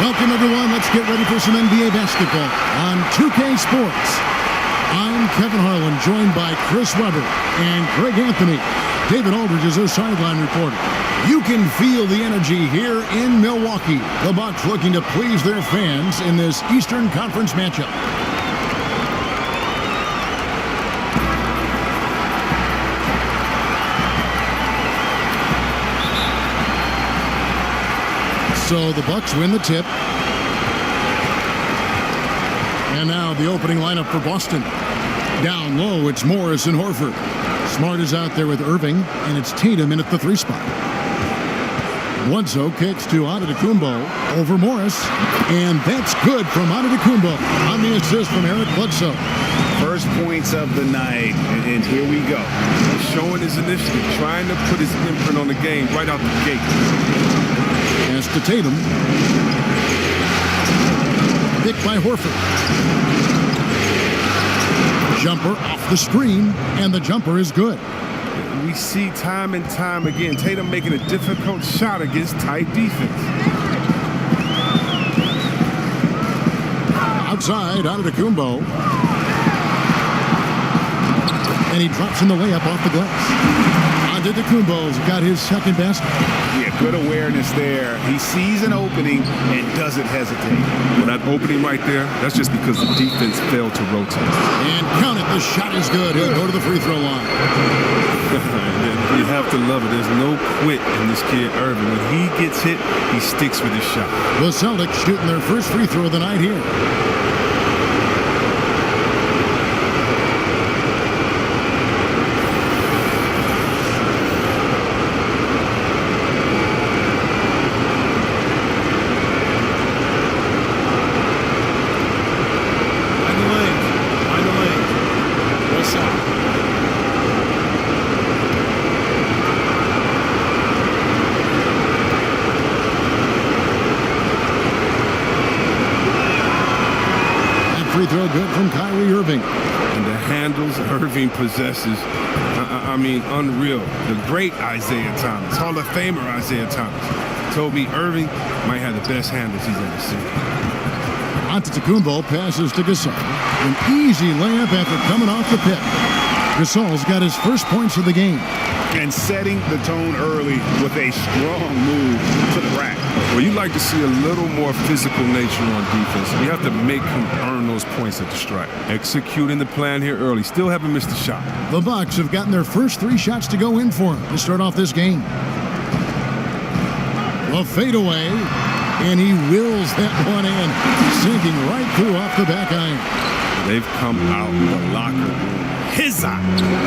Welcome, everyone. Let's get ready for some NBA basketball on 2K Sports. I'm Kevin Harlan, joined by Chris Webber and Greg Anthony. David Aldridge is our sideline reporter. You can feel the energy here in Milwaukee. The Bucks looking to please their fans in this Eastern Conference matchup. So the Bucks win the tip. And now the opening lineup for Boston. Down low, it's Morris and Horford. Smart is out there with Irving, and it's Tatum in at the 3 spot. Bledsoe kicks to Antetokounmpo over Morris, and that's good from Antetokounmpo on the assist from Eric Bledsoe. First points of the night, and here we go. Showing his initiative, trying to put his imprint on the game right out the gate. Pass to Tatum. Picked by Horford. Jumper off the screen, and the jumper is good. We see time and time again Tatum making a difficult shot against tight defense. Outside, Antetokounmpo. And he drops in the layup off the glass. Antetokounmpo's got his second basket. Yeah, good awareness there. He sees an opening and doesn't hesitate. Well, that opening right there, that's just because the defense failed to rotate. And count it, the shot is good. He'll go to the free throw line. You have to love it. There's no quit in this kid, Irving. When he gets hit, he sticks with his shot. The Celtics shooting their first free throw of the night here. Free throw good from Kyrie Irving. And the handles Irving possesses, I mean, unreal. The great Isaiah Thomas, Hall of Famer Isaiah Thomas, told me Irving might have the best handles he's ever seen. Antetokounmpo passes to Gasol. An easy layup after coming off the pick. Gasol's got his first points of the game. And setting the tone early with a strong move to the rack. Well, you like to see a little more physical nature on defense. You have to make him earn those points at the strike. Executing the plan here early. Still haven't missed a shot. The Bucks have gotten their first 3 shots to go in for him to start off this game. A fadeaway, and he wills that one in, sinking right through off the back iron. They've come out of the locker room. His eye.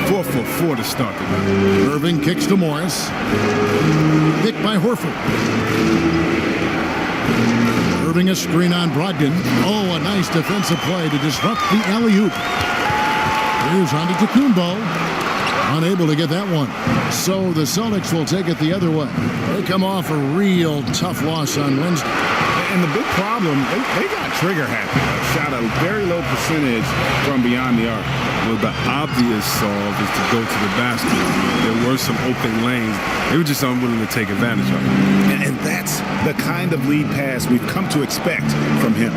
4 for 4 to start the game. Irving kicks to Morris. Picked by Horford. Irving a screen on Brogdon. Oh, a nice defensive play to disrupt the alley-oop. Here's Antetokounmpo. Unable to get that one. So the Celtics will take it the other way. They come off a real tough loss on Wednesday. And the big problem, they got trigger happy. Shot a very low percentage from beyond the arc. Well, the obvious solve is to go to the basket. There were some open lanes. They were just unwilling to take advantage of it. And that's the kind of lead pass we've come to expect from him.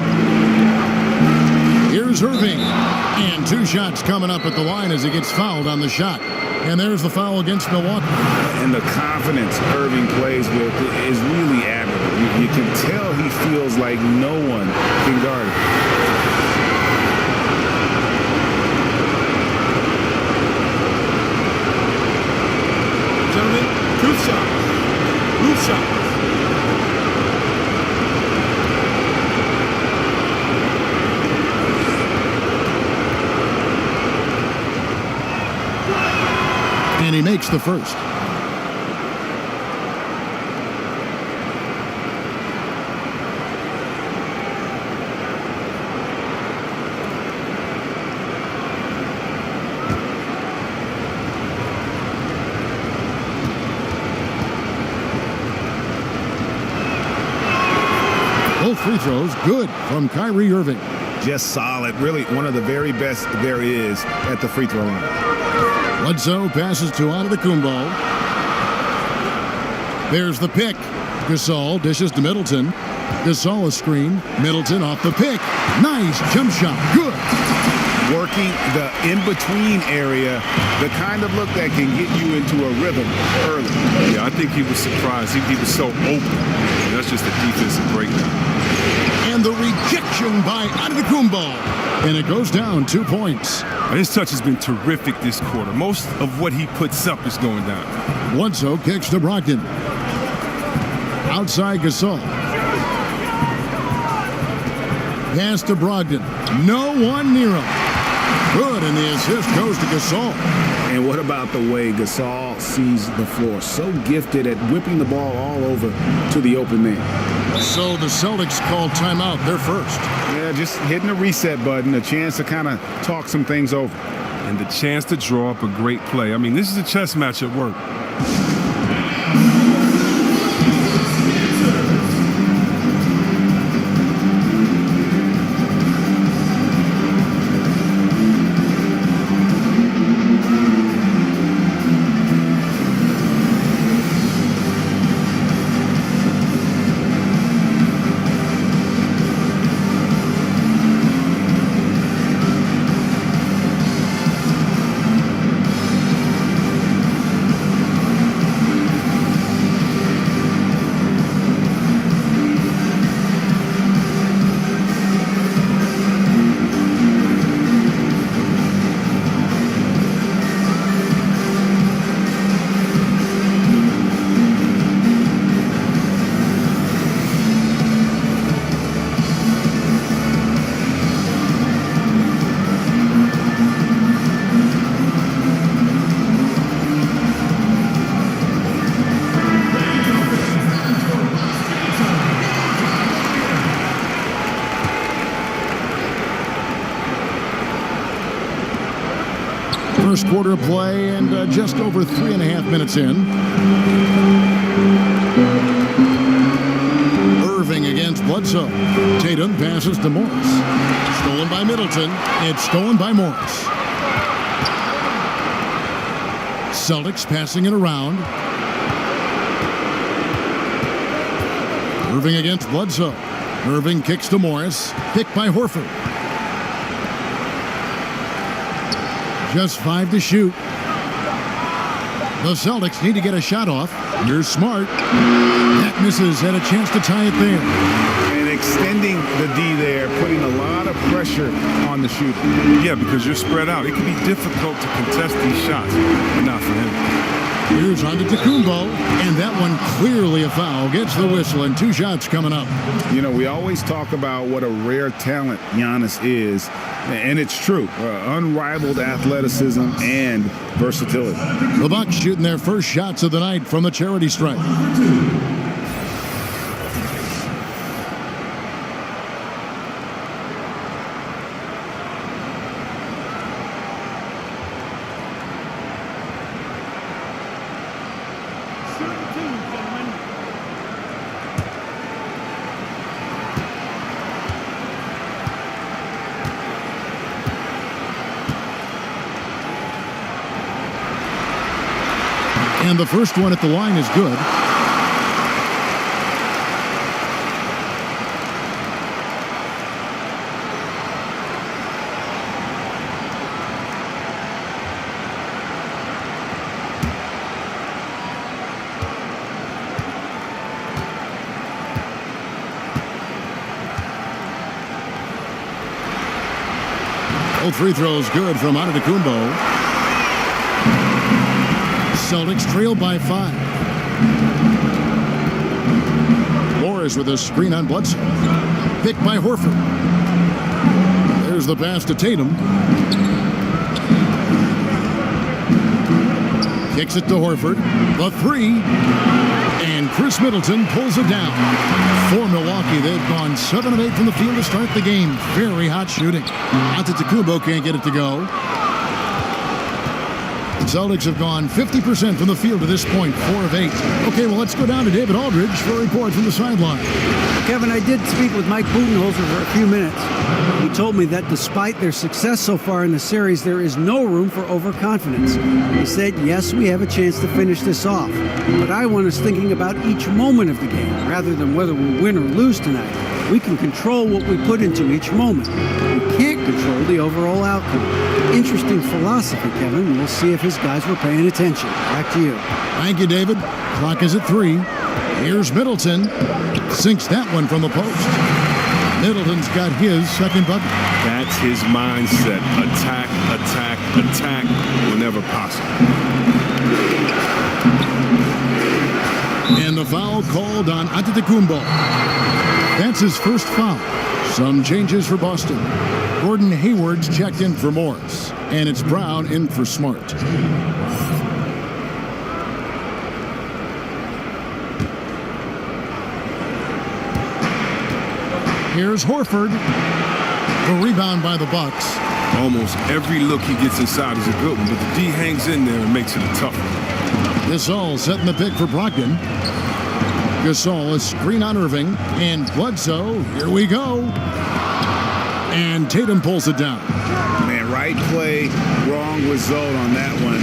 Here's Irving. And 2 shots coming up at the line as he gets fouled on the shot. And there's the foul against Milwaukee. And the confidence Irving plays with is really admirable. You can tell he feels like no one can guard him. Gentlemen, 2 shots. 2 shots. And he makes the first. Both free throws good from Kyrie Irving. Just solid. Really one of the very best there is at the free throw line. Bledsoe passes to Antetokounmpo. There's the pick. Gasol dishes to Middleton. Gasol a screen. Middleton off the pick. Nice jump shot. Good. Working the in-between area, the kind of look that can get you into a rhythm early. Yeah, I think he was surprised. He was so open. And that's just a defensive breakdown. And the rejection by Antetokounmpo. And it goes down 2 points. His touch has been terrific this quarter. Most of what he puts up is going down. Bledsoe kicks to Brogdon. Outside Gasol. Pass to Brogdon. No one near him. Good, and the assist goes to Gasol. And what about the way Gasol sees the floor? So gifted at whipping the ball all over to the open man. So the Celtics called timeout. They're first. Yeah, just hitting the reset button, a chance to kind of talk some things over. And the chance to draw up a great play. I mean, this is a chess match at work. First quarter of play and just over 3.5 minutes in. Irving against Bledsoe. Tatum passes to Morris. Stolen by Middleton. It's stolen by Morris. Celtics passing it around. Irving against Bledsoe. Irving kicks to Morris. Picked by Horford. Just 5 to shoot. The Celtics need to get a shot off. Here's Smart. That misses. Had a chance to tie it there. And extending the D there, putting a lot of pressure on the shooter. Yeah, because you're spread out. It can be difficult to contest these shots, but not for him. Here's Antetokounmpo, and that one clearly a foul. Gets the whistle, and 2 shots coming up. You know, we always talk about what a rare talent Giannis is, and it's true. Unrivaled athleticism and versatility. The Bucks shooting their first shots of the night from the charity stripe. And the first one at the line is good. Both free throws good from Antetokounmpo. Celtics trail by 5. Morris with a screen on Bledsoe. Picked by Horford. There's the pass to Tatum. Kicks it to Horford. The 3. And Chris Middleton pulls it down. For Milwaukee, they've gone 7 of 8 from the field to start the game. Very hot shooting. Antetokounmpo can't get it to go. Celtics have gone 50% from the field to this point, 4 of 8. Okay, well, let's go down to David Aldridge for a report from the sideline. Kevin, I did speak with Mike Budenholzer for a few minutes. He told me that despite their success so far in the series, there is no room for overconfidence. He said, yes, we have a chance to finish this off, but I want us thinking about each moment of the game rather than whether we win or lose tonight. We can control what we put into each moment. We can't control the overall outcome. Interesting philosophy, Kevin. We'll see if his guys were paying attention. Back to you. Thank you, David. Clock is at 3. Here's Middleton. Sinks that one from the post. Middleton's got his second bucket. That's his mindset. Attack, attack, attack whenever possible. And the foul called on Antetokounmpo. That's his first foul. Some changes for Boston. Gordon Hayward's checked in for Morris. And it's Brown in for Smart. Here's Horford. The rebound by the Bucks. Almost every look he gets inside is a good one, but the D hangs in there and makes it a tough one. Gasol setting the pick for Brogdon. Gasol, a screen on Irving. And Bledsoe, here we go. And Tatum pulls it down. Man, right play, wrong result on that one.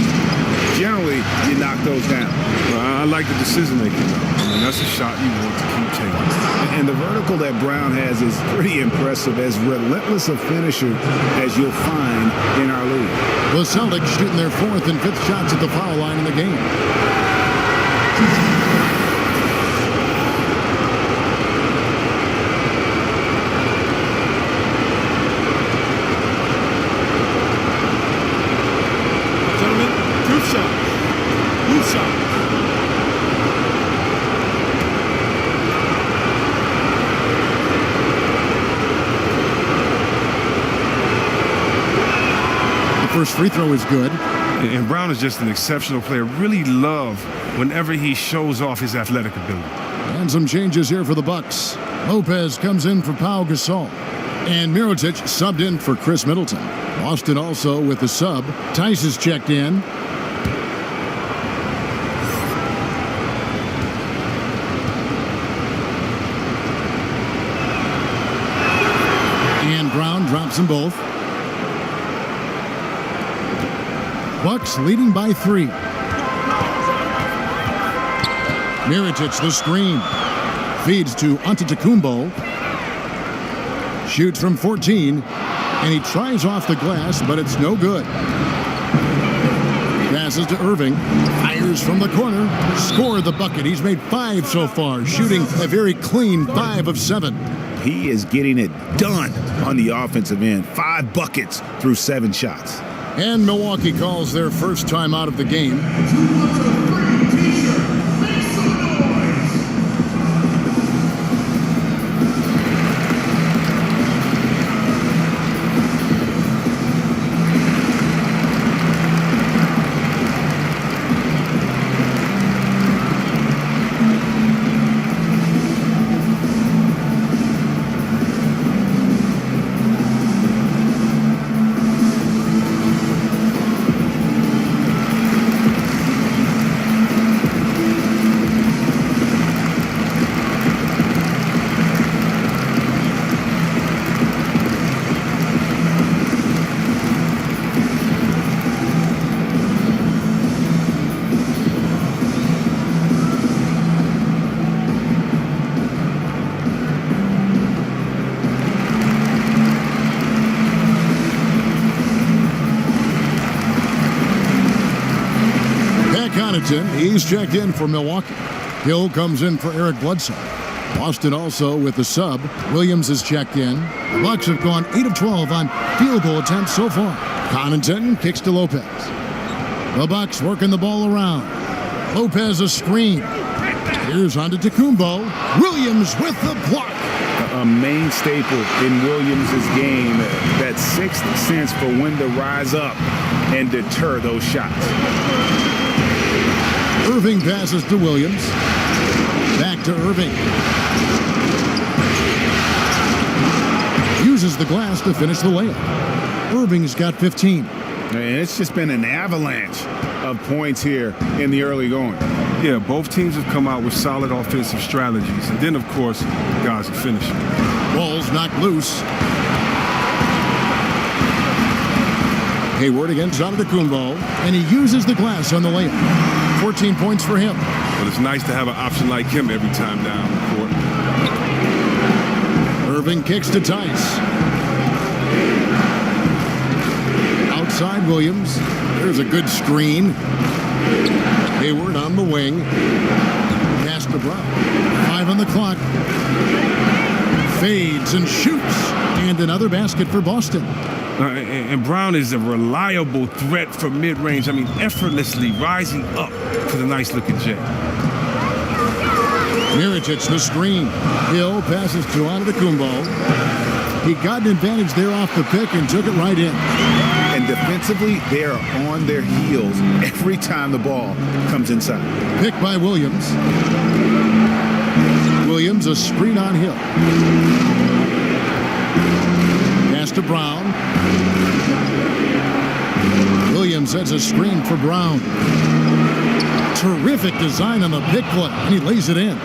Generally, you knock those down. I like the decision making. I mean, that's a shot you want to keep taking. And the vertical that Brown has is pretty impressive, as relentless a finisher as you'll find in our league. The Celtics shooting their 4th and 5th shots at the foul line in the game. First free throw is good. And Brown is just an exceptional player. Really love whenever he shows off his athletic ability. And some changes here for the Bucks. Lopez comes in for Pau Gasol. And Mirotic subbed in for Chris Middleton. Boston also with the sub. Tice is checked in. And Brown drops them both. Bucks leading by 3. Mirotic the screen. Feeds to Antetokounmpo. Shoots from 14. And he tries off the glass, but it's no good. Passes to Irving. Fires from the corner. Scored the bucket. He's made 5 so far, shooting a very clean 5 of 7. He is getting it done on the offensive end. 5 buckets through 7 shots. And Milwaukee calls their first time out of the game. He's checked in for Milwaukee. Hill comes in for Eric Bledsoe. Boston also with the sub. Williams is checked in. The Bucks have gone 8 of 12 on field goal attempts so far. Connaughton kicks to Lopez. The Bucks working the ball around. Lopez a screen. Here's Antetokounmpo. Williams with the block. A main staple in Williams' game, that 6th sense for when to rise up and deter those shots. Irving passes to Williams. Back to Irving. Uses the glass to finish the layup. Irving's got 15. And it's just been an avalanche of points here in the early going. Yeah, both teams have come out with solid offensive strategies. And then, of course, guys are finishing. Ball's knocked loose. Hayward against Antetokounmpo, and he uses the glass on the layup. 14 points for him. But it's nice to have an option like him every time down the court. Irving kicks to Tice. Outside Williams. There's a good screen. Hayward on the wing. Pass to Brown. 5 on the clock. Fades and shoots. And another basket for Boston. And Brown is a reliable threat from mid-range. I mean, effortlessly rising up to the nice-looking J. Mirotic, the screen. Hill passes to Antetokounmpo. He got an advantage there off the pick and took it right in. And defensively, they are on their heels every time the ball comes inside. Pick by Williams. Williams, a screen on Hill. Pass to Brown. Williams sets a screen for Brown. Terrific design on the pick play, and he lays it in.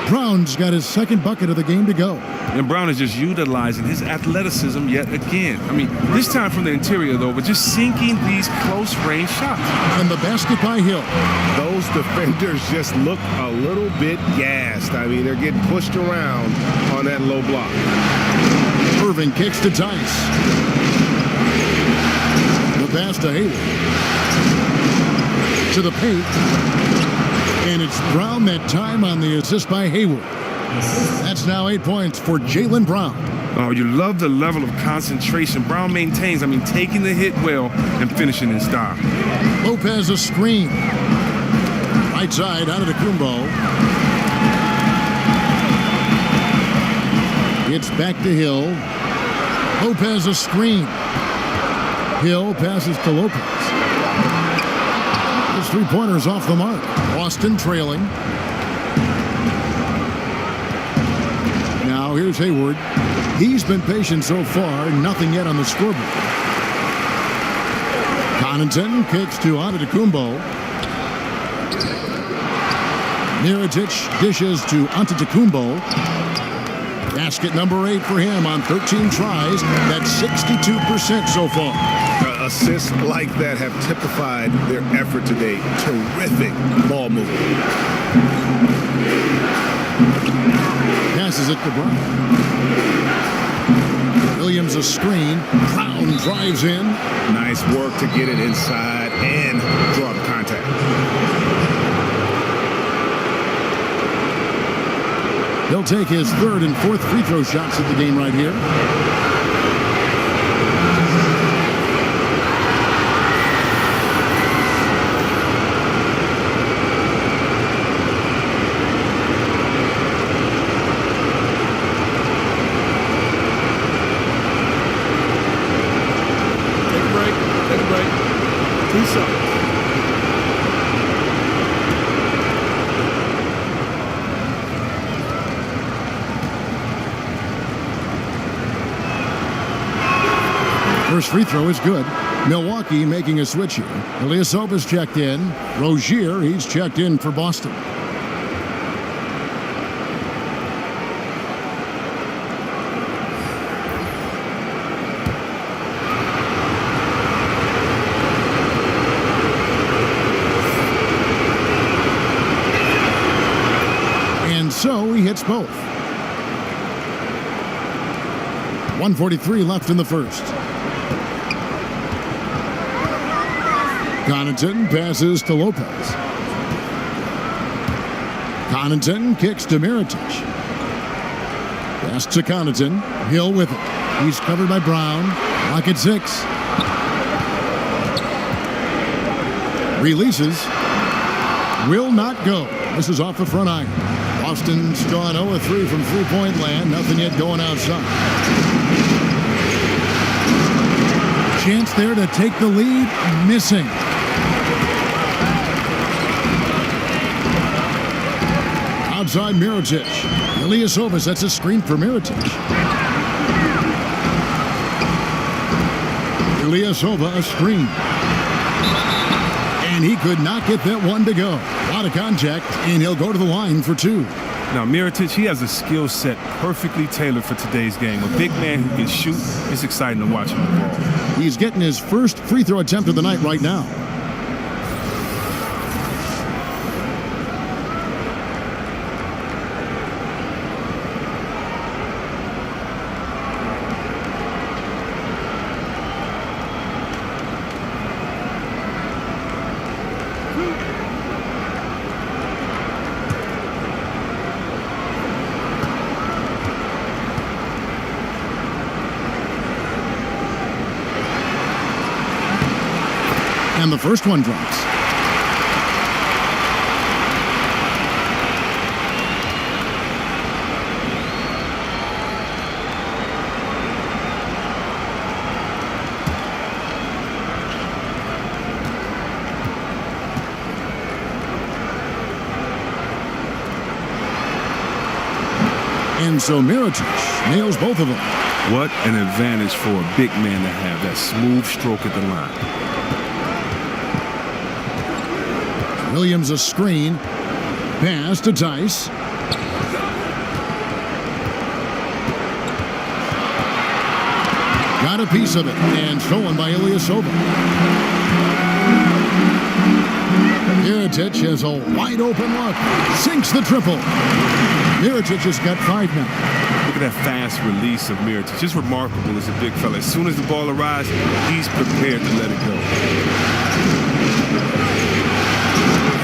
Brown's got his second bucket of the game to go. And Brown is just utilizing his athleticism yet again. I mean, this time from the interior, though, but just sinking these close-range shots. And the basket by Hill. Those defenders just look a little bit gassed. I mean, they're getting pushed around on that low block. Irving kicks to Tice. The pass to Hayward. To the paint. And it's Brown that time on the assist by Hayward. That's now 8 points for Jaylen Brown. Oh, you love the level of concentration Brown maintains. I mean, taking the hit well and finishing in style. Lopez a screen. Right side out of the Antetokounmpo. It's back to Hill. Lopez a screen. Hill passes to Lopez. His three-pointers off the mark. Boston trailing. Now here's Hayward. He's been patient so far. Nothing yet on the scoreboard. Connaughton kicks to Antetokounmpo. Mirotic dishes to Antetokounmpo. Basket number 8 for him on 13 tries. That's 62% so far. Assists like that have typified their effort today. Terrific ball movement. Passes it to Brown. Williams a screen. Brown drives in. Nice work to get it inside and draw the contact. He'll take his third and fourth free throw shots of the game right here. Take a break. 2 shots. First free throw is good. Milwaukee making a switch here. Ilyasova's checked in. Rozier, he's checked in for Boston. And so he hits both. 1:43 left in the first. Connaughton passes to Lopez. Connaughton kicks to Mirotic. Pass to Connaughton. Hill with it. He's covered by Brown. Clock at 6. Releases. Will not go. This is off the front iron. Boston's gone 0-3 from three-point land. Nothing yet going outside. Chance there to take the lead. Missing. Outside Mirotic. Ilyasova sets a screen for Mirotic. Ilyasova a screen. and he could not get that one to go. A lot of contact, and he'll go to the line for 2. Now, Mirotic, he has a skill set perfectly tailored for today's game. A big man who can shoot. It's exciting to watch him the ball. He's getting his first free throw attempt of the night right now. And the first one drops. And so Mirotic nails both of them. What an advantage for a big man to have that smooth stroke at the line. Williams a screen. Pass to Tice. Got a piece of it and stolen by Ilyasova. Mirotic has a wide open look. Sinks the triple. Mirotic has got 5 now. Look at that fast release of Mirotic. Just remarkable as a big fella. As soon as the ball arrives, he's prepared to let it go.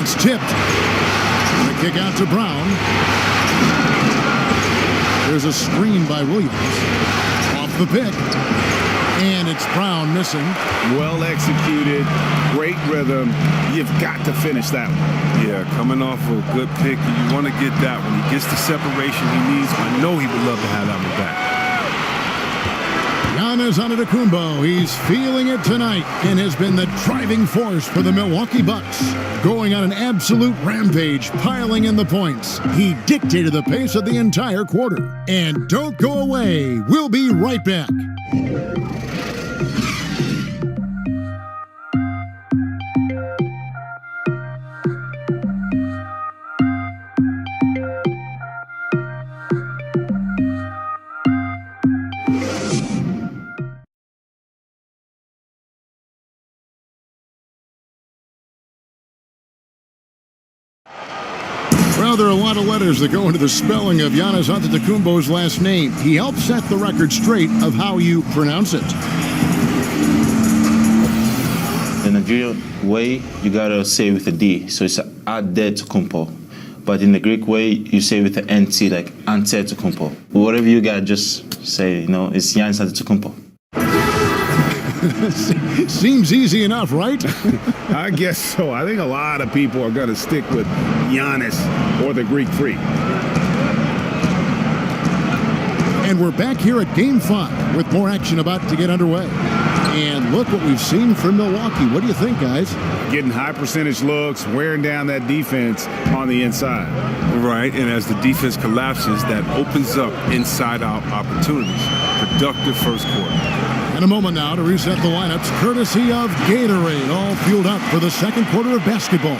It's tipped. And a kick out to Brown. There's a screen by Williams. Off the pick. And it's Brown missing. Well executed. Great rhythm. You've got to finish that one. Yeah, coming off a good pick. You want to get that one. He gets the separation he needs. I know he would love to have that one back. Giannis Antetokounmpo, he's feeling it tonight and has been the driving force for the Milwaukee Bucks. Going on an absolute rampage, piling in the points. He dictated the pace of the entire quarter. And don't go away. We'll be right back. Well, there are a lot of letters that go into the spelling of Giannis Antetokounmpo's last name. He helped set the record straight of how you pronounce it. The Nigerian way, you gotta say with a D, so it's Antetokounmpo. But in the Greek way, you say with the NT, like Antetokounmpo. Whatever you got, just say, it's Giannis Antetokounmpo. Seems easy enough, right? I guess so. I think a lot of people are going to stick with Giannis or the Greek Freak. And we're back here at Game 5 with more action about to get underway. And look what we've seen from Milwaukee. What do you think, guys? Getting high percentage looks, wearing down that defense on the inside. Right, and as the defense collapses, that opens up inside-out opportunities. Productive first quarter. In a moment now to reset the lineups, courtesy of Gatorade, all fueled up for the second quarter of basketball.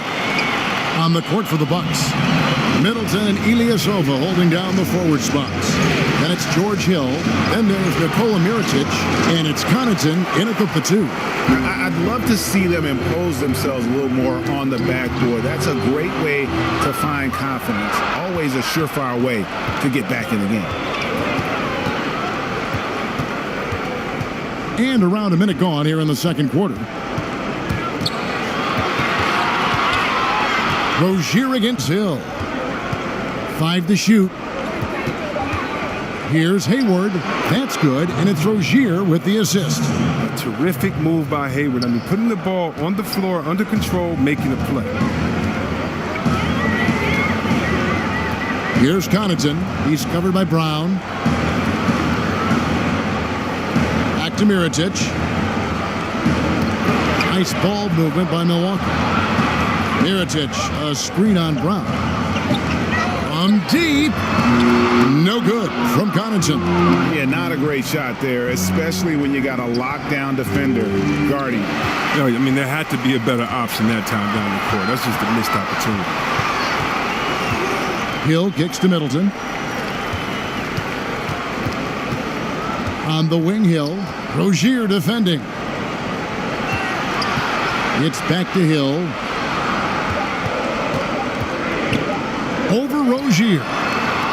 On the court for the Bucks, Middleton and Ilyasova holding down the forward spots. Then it's George Hill. Then there's Nikola Mirotic, and it's Connaughton in at the 2. I'd love to see them impose themselves a little more on the backboard. That's a great way to find confidence. Always a surefire way to get back in the game. And around a minute gone here in the second quarter. Rozier against Hill. 5 to shoot. Here's Hayward. That's good, and it's Rozier with the assist. A terrific move by Hayward. I mean, putting the ball on the floor, under control, making a play. Here's Connaughton. He's covered by Brown. To Mirotic. Nice ball movement by Milwaukee. Mirotic, a screen on Brown. deep. No good from Connaughton. Yeah, not a great shot there, especially when you got a lockdown defender guarding. No, I mean, there had to be a better option that time down the court. That's just a missed opportunity. Hill kicks to Middleton. On the wing, Hill. Rozier defending. It's back to Hill. Over Rozier.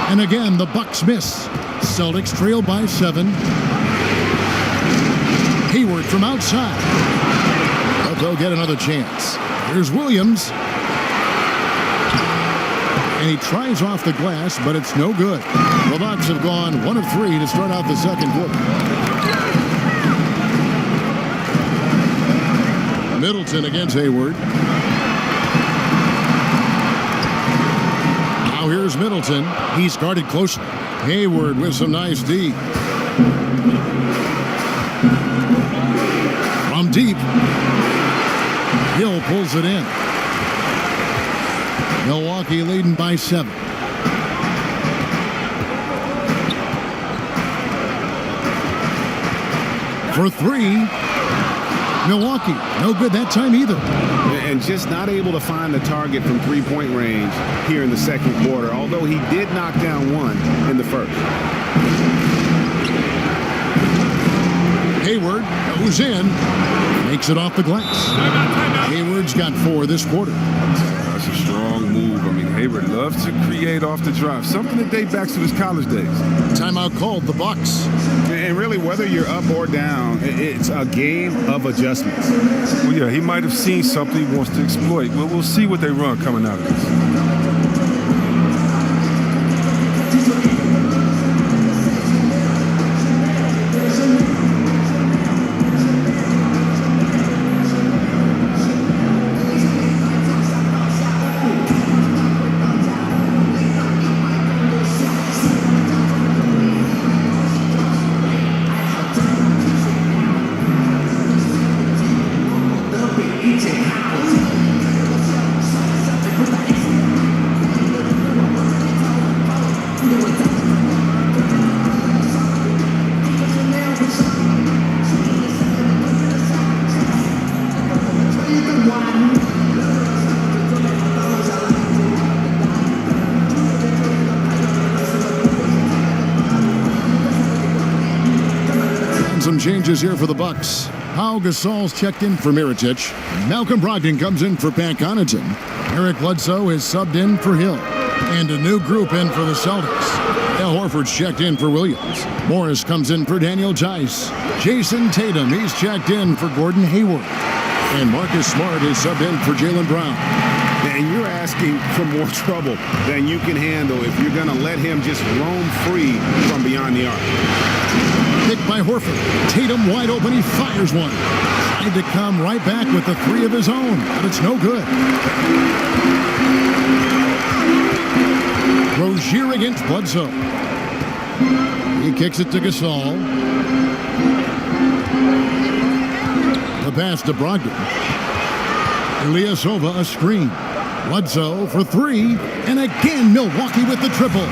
And again, the Bucks miss. Celtics trail by 7. Hayward from outside. But they'll get another chance. Here's Williams. And he tries off the glass, but it's no good. The Bucks have gone 1 of 3 to start out the second quarter. Middleton against Hayward. Now here's Middleton. He's guarded closely. Hayward with some nice D. From deep. Hill pulls it in. Milwaukee leading by 7. For 3. Milwaukee, no good that time either. And just not able to find the target from three-point range here in the second quarter, although he did knock down one in the first. Hayward goes in, makes it off the glass. Hayward's got 4 this quarter. That's a strong move. I mean, Hayward loves to create off the drive, something that dates back to his college days. Timeout called, the Bucks. And really, whether you're up or down, it's a game of adjustments. Well, yeah, he might have seen something he wants to exploit. Well, we'll see what they run coming out of this. Some changes here for the Bucks. Pau Gasol's checked in for Mirotic. Malcolm Brogdon comes in for Pat Connaughton. Eric Bledsoe is subbed in for Hill. And a new group in for the Celtics. Al Horford's checked in for Williams. Morris comes in for Daniel Tice. Jason Tatum, he's checked in for Gordon Hayward. And Marcus Smart is subbed in for Jaylen Brown. And you're asking for more trouble than you can handle if you're going to let him just roam free from beyond the arc. Picked by Horford. Tatum wide open. He fires one. Tried to come right back with the 3 of his own, but it's no good. Rozier against Bledsoe. He kicks it to Gasol. The pass to Brogdon. Ilyasova a screen. Bledsoe for 3. And again, Milwaukee with the triple.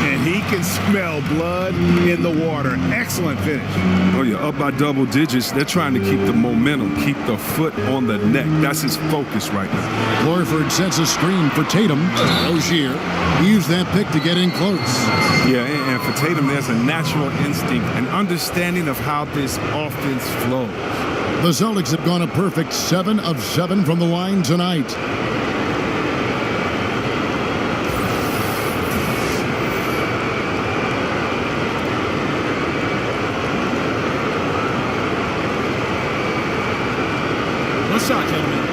And he can smell blood in the water. Excellent finish. Oh, yeah, up by double digits. They're trying to keep the momentum, keep the foot on the neck. That's his focus right now. Horford sets a screen for Tatum. Rozier used that pick to get in close. Yeah, and for Tatum, there's a natural instinct, an understanding of how this offense flows. The Celtics have gone a perfect 7 of 7 from the line tonight. One shot, gentlemen.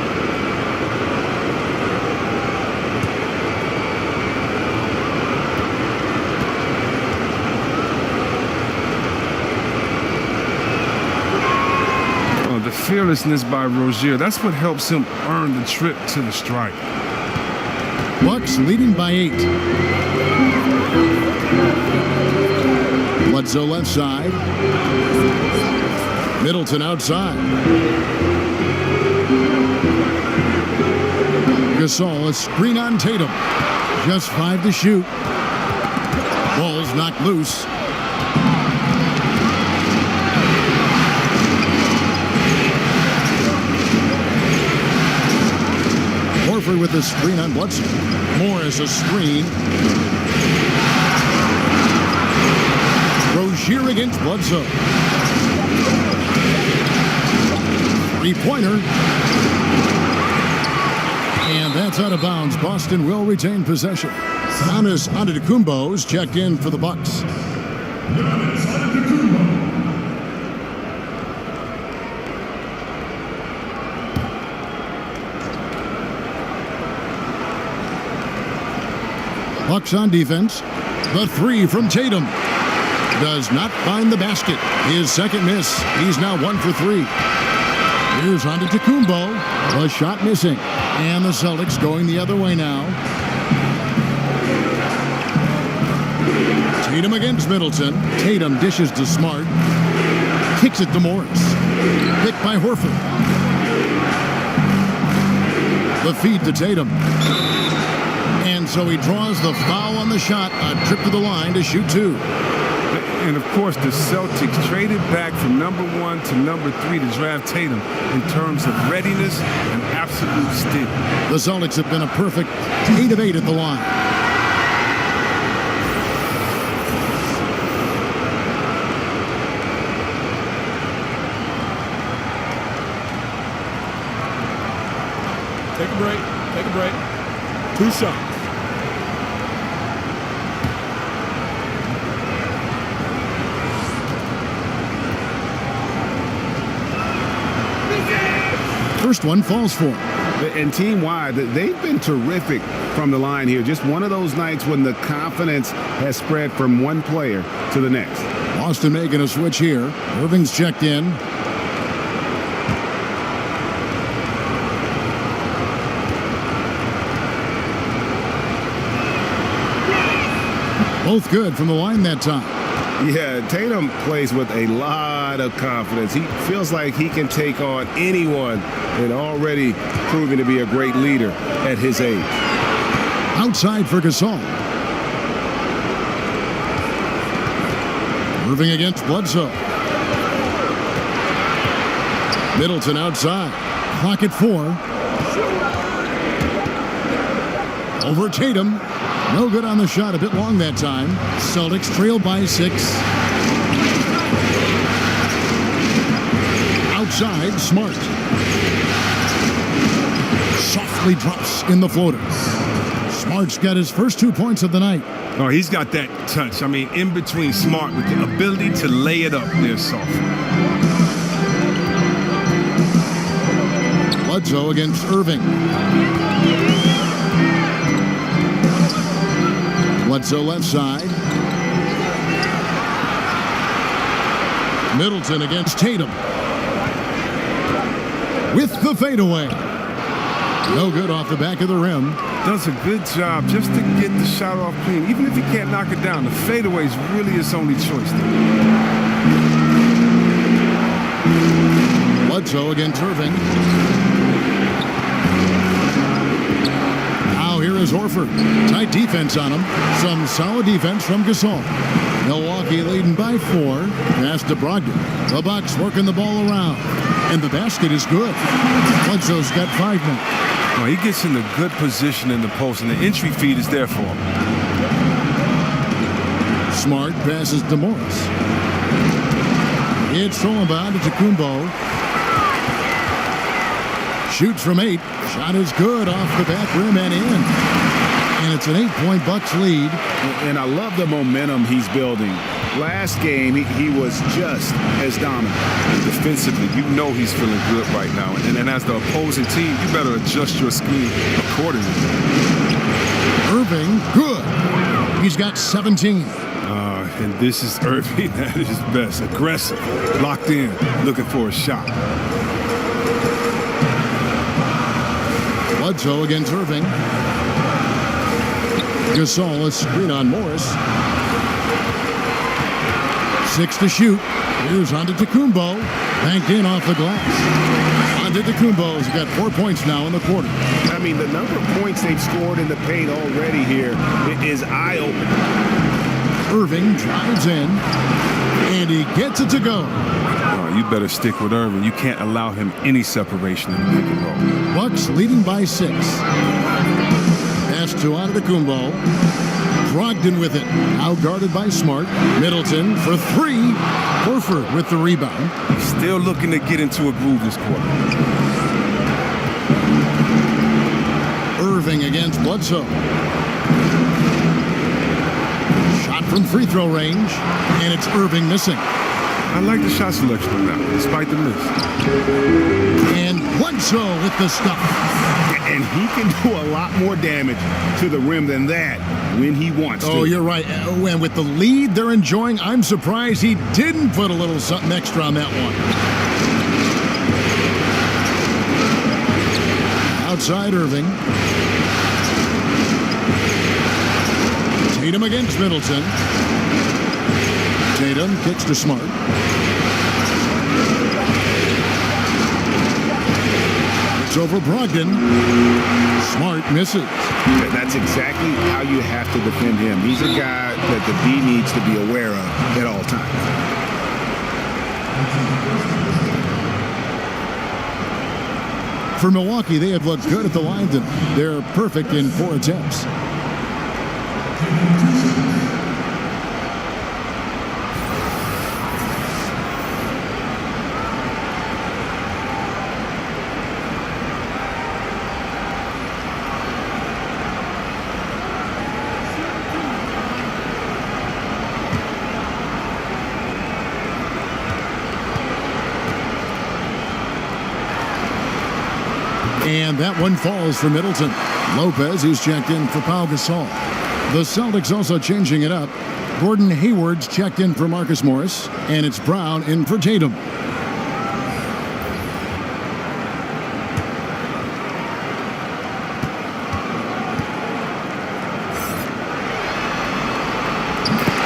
The fearlessness by Rozier, that's what helps him earn the trip to the stripe. Bucks leading by 8. Bledsoe left side. Middleton outside. Gasol, a screen on Tatum. Just 5 to shoot. Ball's knocked loose. Horford with the screen on Bledsoe. Morris a screen. Rozier against Bledsoe. Three-pointer. And that's out of bounds. Boston will retain possession. Giannis Antetokounmpo's checked in for the Bucks. Bucks on defense. The three from Tatum. Does not find the basket. His second miss. He's now 1 for 3. Here's Antetokounmpo. The shot missing. And the Celtics going the other way now. Tatum against Middleton. Tatum dishes to Smart. Kicks it to Morris. Picked by Horford. The feed to Tatum. And so he draws the foul on the shot. A trip to the line to shoot 2. And, of course, the Celtics traded back from number 1 to number 3 to draft Tatum in terms of readiness and absolute steal. The Celtics have been a perfect 8 of 8 at the line. Take a break. Take a break. 2 shots. First one falls for him. And team-wide, they've been terrific from the line here. Just one of those nights when the confidence has spread from one player to the next. Boston making a switch here. Irving's checked in. Both good from the line that time. Yeah, Tatum plays with a lot of confidence. He feels like he can take on anyone and already proving to be a great leader at his age. Outside for Gasol. Irving against Bledsoe. Middleton outside. Clock at 4. Over Tatum. No good on the shot. A bit long that time. Celtics trail by 6. Outside, Smart. Softly drops in the floater. Smart's got his first 2 points of the night. Oh, he's got that touch. I mean, in between Smart with the ability to lay it up there soft. Bledsoe against Irving. Bledsoe left side. Middleton against Tatum. With the fadeaway. No good off the back of the rim. Does a good job just to get the shot off clean. Even if he can't knock it down, the fadeaway is really his only choice. Bledsoe against Irving. Here is Horford. Tight defense on him. Some solid defense from Gasol. Milwaukee leading by 4. Pass to Brogdon. The Bucks working the ball around. And the basket is good. Bledsoe's got 5 now. Well, he gets in a good position in the post, and the entry feed is there for him. Smart passes to Morris. It's thrown by Antetokounmpo. Shoots from 8. Shot is good off the back rim and in. And it's an 8-point Bucks lead. And I love the momentum he's building. Last game, he was just as dominant. Defensively, you know he's feeling good right now. And as the opposing team, you better adjust your scheme accordingly. Irving, good. He's got 17. And this is Irving at his best. Aggressive, locked in, looking for a shot. Bledsoe against Irving. Gasol, a screen on Morris. 6 to shoot. Here's Antetokounmpo. Banked in off the glass. Antetokounmpo's got 4 points now in the quarter. I mean, the number of points they've scored in the paint already here is eye-opening. Irving drives in, and he gets it to go. You better stick with Irving. You can't allow him any separation in the pick and roll. Bucks leading by 6. Pass to Antetokounmpo. Brogdon with it. Now guarded by Smart. Middleton for 3. Horford with the rebound. He's still looking to get into a groove this quarter. Irving against Bledsoe. Shot from free throw range, and it's Irving missing. I like the shot selection on that one, despite the miss. And Bledsoe with the stuff. And he can do a lot more damage to the rim than that when he wants to. Oh, you're right. And with the lead they're enjoying, I'm surprised he didn't put a little something extra on that one. Outside Irving. Tatum against Middleton. Tatum kicks to Smart. It's over Brogdon. Smart misses. That's exactly how you have to defend him. He's a guy that the D needs to be aware of at all times. For Milwaukee, they have looked good at the line tonight. They're perfect in 4 attempts. And that one falls for Middleton. Lopez, who's checked in for Pau Gasol. The Celtics also changing it up. Gordon Hayward's checked in for Marcus Morris, and it's Brown in for Tatum.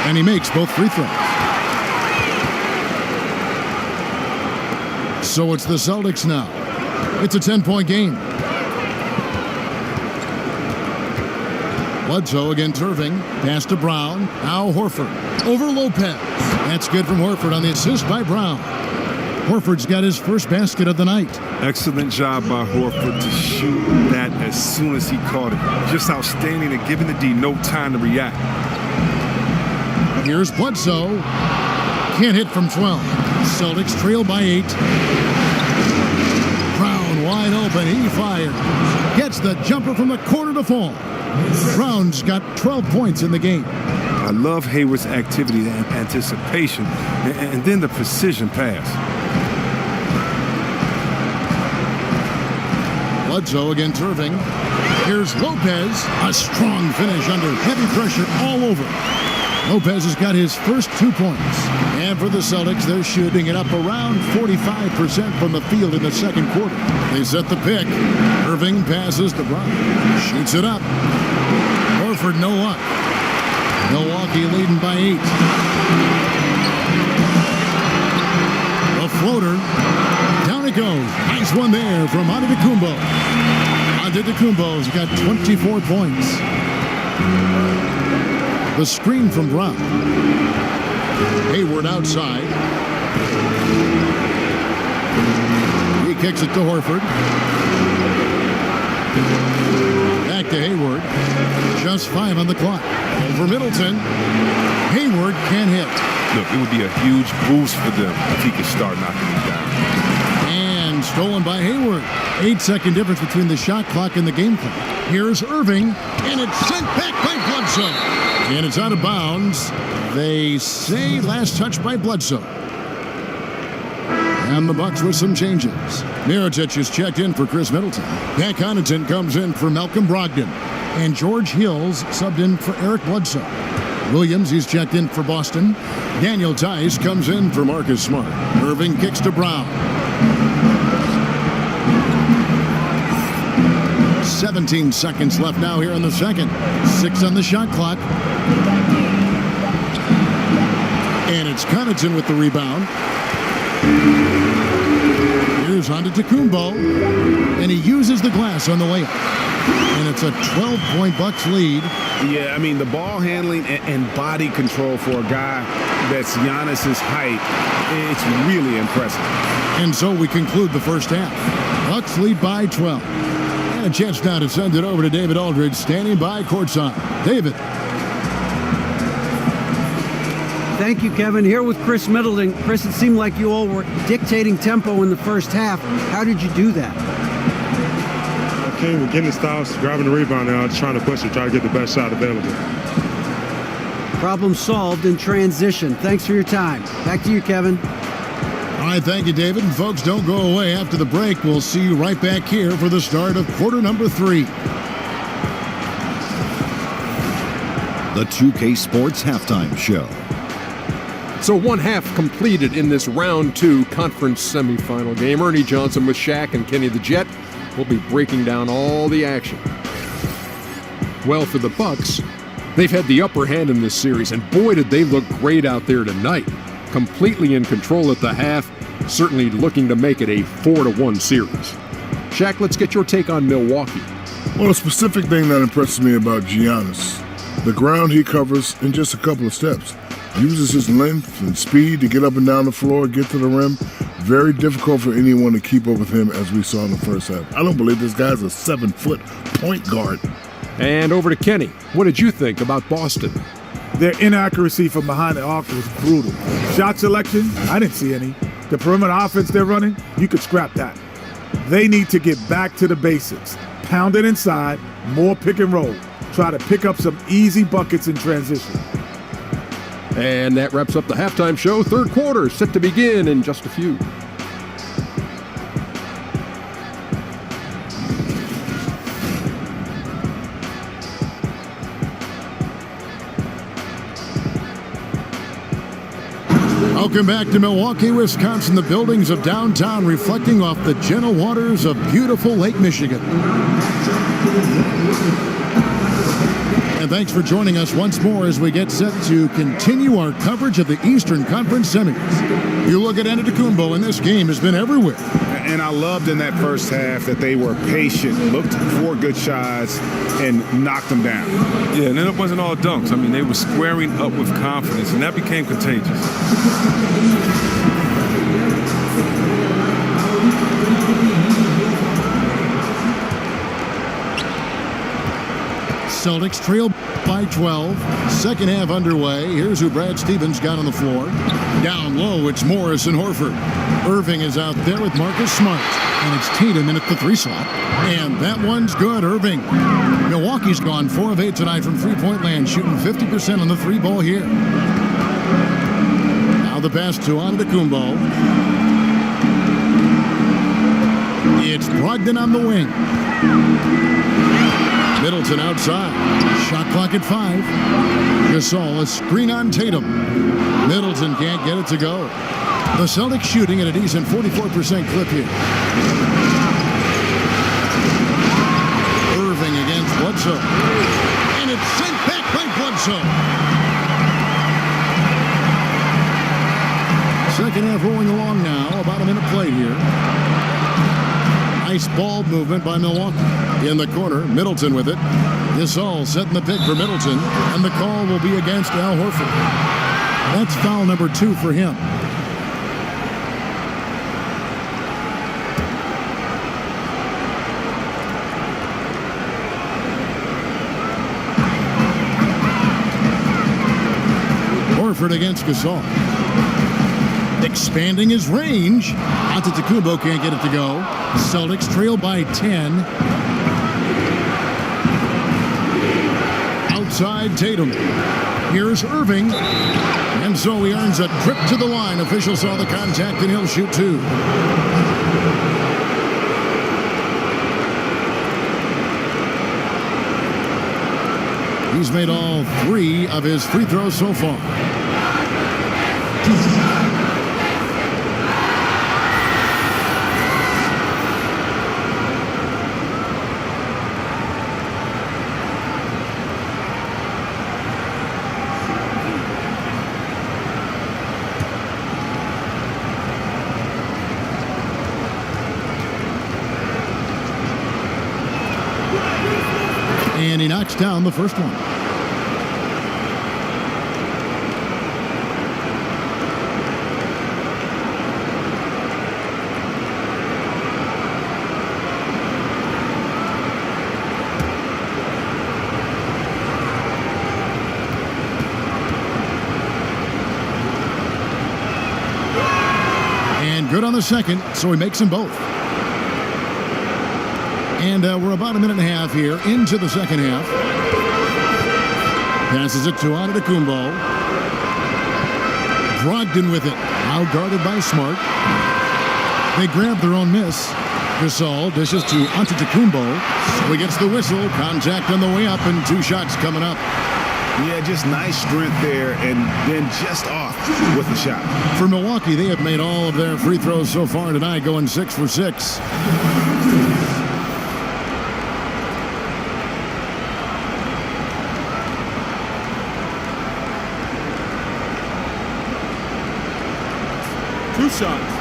And he makes both free throws. So it's the Celtics now. It's a 10-point game. Bledsoe against Irving. Pass to Brown. Now Horford. Over Lopez. That's good from Horford on the assist by Brown. Horford's got his first basket of the night. Excellent job by Horford to shoot that as soon as he caught it. Just outstanding and giving the D no time to react. Here's Bledsoe. Can't hit from 12. Celtics trail by 8. Brown wide open. He fires. Gets the jumper from the corner to fall. Brown's got 12 points in the game. I love Hayward's activity and anticipation, and then the precision pass. Bledsoe against Irving. Here's Lopez. A strong finish under heavy pressure all over. Lopez has got his first 2 points. And for the Celtics, they're shooting it up around 45% from the field in the second quarter. They set the pick. Irving passes to Brown. Shoots it up. Horford no luck. Milwaukee leading by 8. A floater. Down it goes. Nice one there from Antetokounmpo. Antetokounmpo's got 24 points. The screen from Brown. Hayward outside. He kicks it to Horford. Back to Hayward. Just 5 on the clock. Over Middleton. Hayward can't hit. Look, it would be a huge boost for them if he could start knocking these down. And stolen by Hayward. 8-second difference between the shot clock and the game clock. Here's Irving, and it's sent back by Bledsoe. And it's out of bounds. They say last touch by Bledsoe. And the Bucks with some changes. Mirotic is checked in for Chris Middleton. Pat Connaughton comes in for Malcolm Brogdon. And George Hills subbed in for Eric Bledsoe. Williams, he's checked in for Boston. Daniel Tice comes in for Marcus Smart. Irving kicks to Brown. 17 seconds left now here in the second. 6 on the shot clock. And it's Connaughton with the rebound. Here's moves on to Tacumbo, and he uses the glass on the way up. And it's a 12-point Bucks lead. Yeah, I mean, the ball handling and body control for a guy that's Giannis's height, it's really impressive. And so we conclude the first half. Bucks lead by 12. And a chance now to send it over to David Aldridge, standing by courtside. David. Thank you, Kevin. Here with Chris Middleton. Chris, it seemed like you all were dictating tempo in the first half. How did you do that? I came with getting the stops, grabbing the rebound, and I was trying to push it, try to get the best shot available. Problem solved in transition. Thanks for your time. Back to you, Kevin. All right, thank you, David. And folks, don't go away. After the break, we'll see you right back here for the start of quarter number 3. The 2K Sports Halftime Show. So one half completed in this round 2 conference semifinal game. Ernie Johnson with Shaq and Kenny the Jet will be breaking down all the action. Well, for the Bucks, they've had the upper hand in this series, and boy, did they look great out there tonight. Completely in control at the half, certainly looking to make it a 4-1 series. Shaq, let's get your take on Milwaukee. Well, a specific thing that impresses me about Giannis, the ground he covers in just a couple of steps. Uses his length and speed to get up and down the floor, get to the rim. Very difficult for anyone to keep up with him, as we saw in the first half. I don't believe this guy's a 7-foot point guard. And over to Kenny. What did you think about Boston? Their inaccuracy from behind the arc was brutal. Shot selection, I didn't see any. The perimeter offense they're running, you could scrap that. They need to get back to the basics. Pound it inside, more pick and roll. Try to pick up some easy buckets in transition. And that wraps up the halftime show. Third quarter set to begin in just a few. Welcome back to Milwaukee, Wisconsin, the buildings of downtown reflecting off the gentle waters of beautiful Lake Michigan. And thanks for joining us once more as we get set to continue our coverage of the Eastern Conference semis. You look at Antetokounmpo, and this game has been everywhere. And I loved in that first half that they were patient, looked for good shots, and knocked them down. Yeah, and then it wasn't all dunks. I mean, they were squaring up with confidence, and that became contagious. Celtics trail by 12. Second half underway. Here's who Brad Stevens got on the floor. Down low, it's Morris and Horford. Irving is out there with Marcus Smart. And it's Tatum in at the 3 slot. And that one's good, Irving. Milwaukee's gone 4 of 8 tonight from three-point land, shooting 50% on the 3-ball here. Now the pass to Antetokounmpo. It's Brogdon on the wing. Middleton outside. Shot clock at 5. Gasol, a screen on Tatum. Middleton can't get it to go. The Celtics shooting at a decent 44% clip here. Irving against Bledsoe. And it's sent back by Bledsoe. Second half rolling along now. About a minute play here. Nice ball movement by Milwaukee. In the corner, Middleton with it. Gasol setting the pick for Middleton, and the call will be against Al Horford. That's foul number 2 for him. Horford against Gasol. Expanding his range. Antetokounmpo can't get it to go. Celtics trail by 10. Outside Tatum. Here's Irving. And so he earns a trip to the line. Official saw the contact and he'll shoot 2. He's made all 3 of his free throws so far. And he knocks down the first one. And good on the second, so he makes them both. And we're about a minute and a half here into the second half. Passes it to Antetokounmpo. Brogdon with it. Now guarded by Smart. They grab their own miss. Gasol dishes to Antetokounmpo. So he gets the whistle. Contact on the way up and 2 shots coming up. Yeah, just nice strength there and then just off with the shot. For Milwaukee, they have made all of their free throws so far tonight, going 6 for 6. Two shots.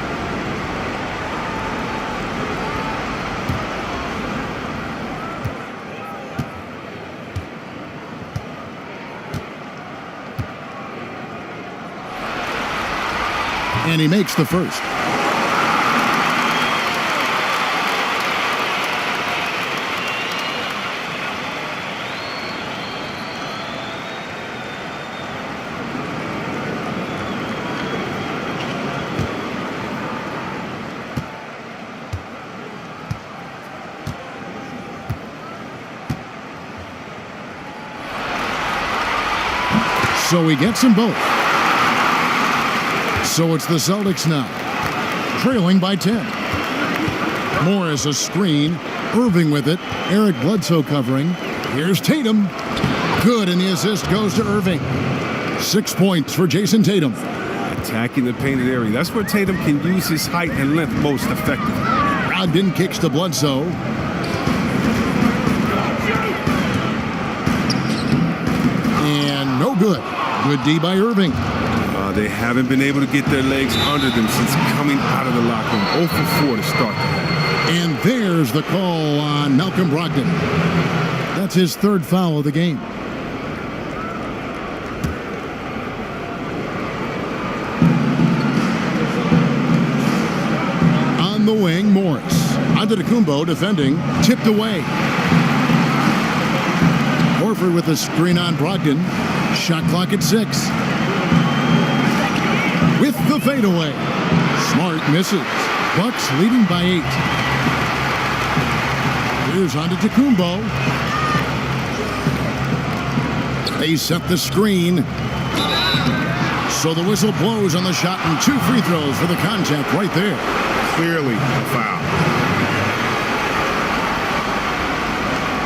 And he makes the first. So he gets them both. So it's the Celtics now, trailing by 10. Morris a screen. Irving with it. Eric Bledsoe covering. Here's Tatum. Good, and the assist goes to Irving. 6 points for Jason Tatum. Attacking the painted area. That's where Tatum can use his height and length most effectively. Brogdon kicks to Bledsoe. And no good. Good D by Irving. They haven't been able to get their legs under them since coming out of the locker room. 0 for 4 to start the half. And there's the call on Malcolm Brogdon. That's his 3rd foul of the game. On the wing, Morris. Antetokounmpo defending. Tipped away. Horford with a screen on Brogdon. Shot clock at 6. With the fadeaway. Smart misses. Bucks leading by 8. Here's Antetokounmpo. They set the screen. So the whistle blows on the shot and 2 free throws for the contact right there. Clearly a foul.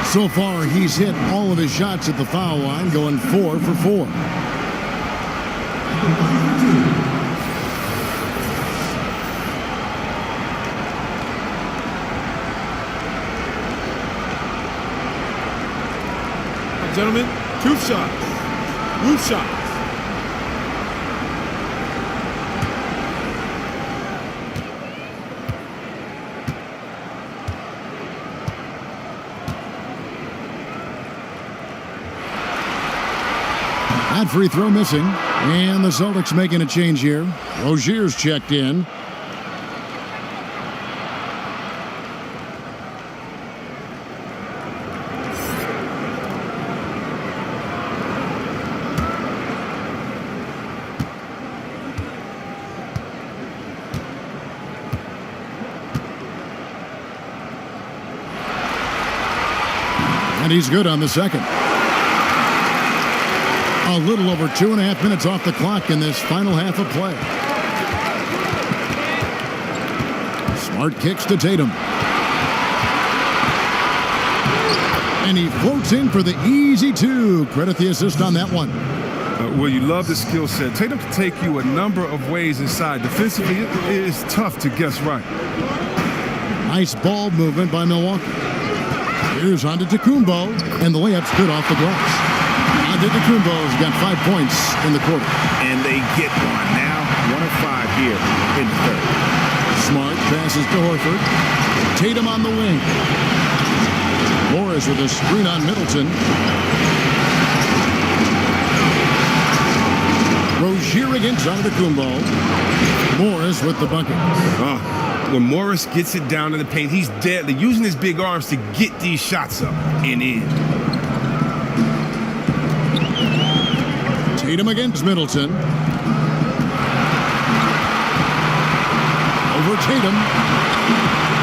So far, he's hit all of his shots at the foul line, going 4 for 4. Gentlemen, 2 shots. Roof shots. That free throw missing. And the Celtics making a change here. Rozier's checked in. And he's good on the second. A little over 2.5 minutes off the clock in this final half of play. Smart kicks to Tatum. And he floats in for the easy 2. Credit the assist on that one. Well, you love the skill set. Tatum can take you a number of ways inside. Defensively, it is tough to guess right. Nice ball movement by Milwaukee. Here's Antetokounmpo, and the layup's good off the glass. Antetokounmpo's got 5 points in the quarter. And they get one now. 1 of 5 here in the 3rd. Smart passes to Horford. Tatum on the wing. Morris Morris with a screen on Middleton. Rozier against Antetokounmpo. Morris with the bucket. When Morris gets it down to the paint, he's deadly, using his big arms to get these shots up and in. Tatum against Middleton. Over Tatum.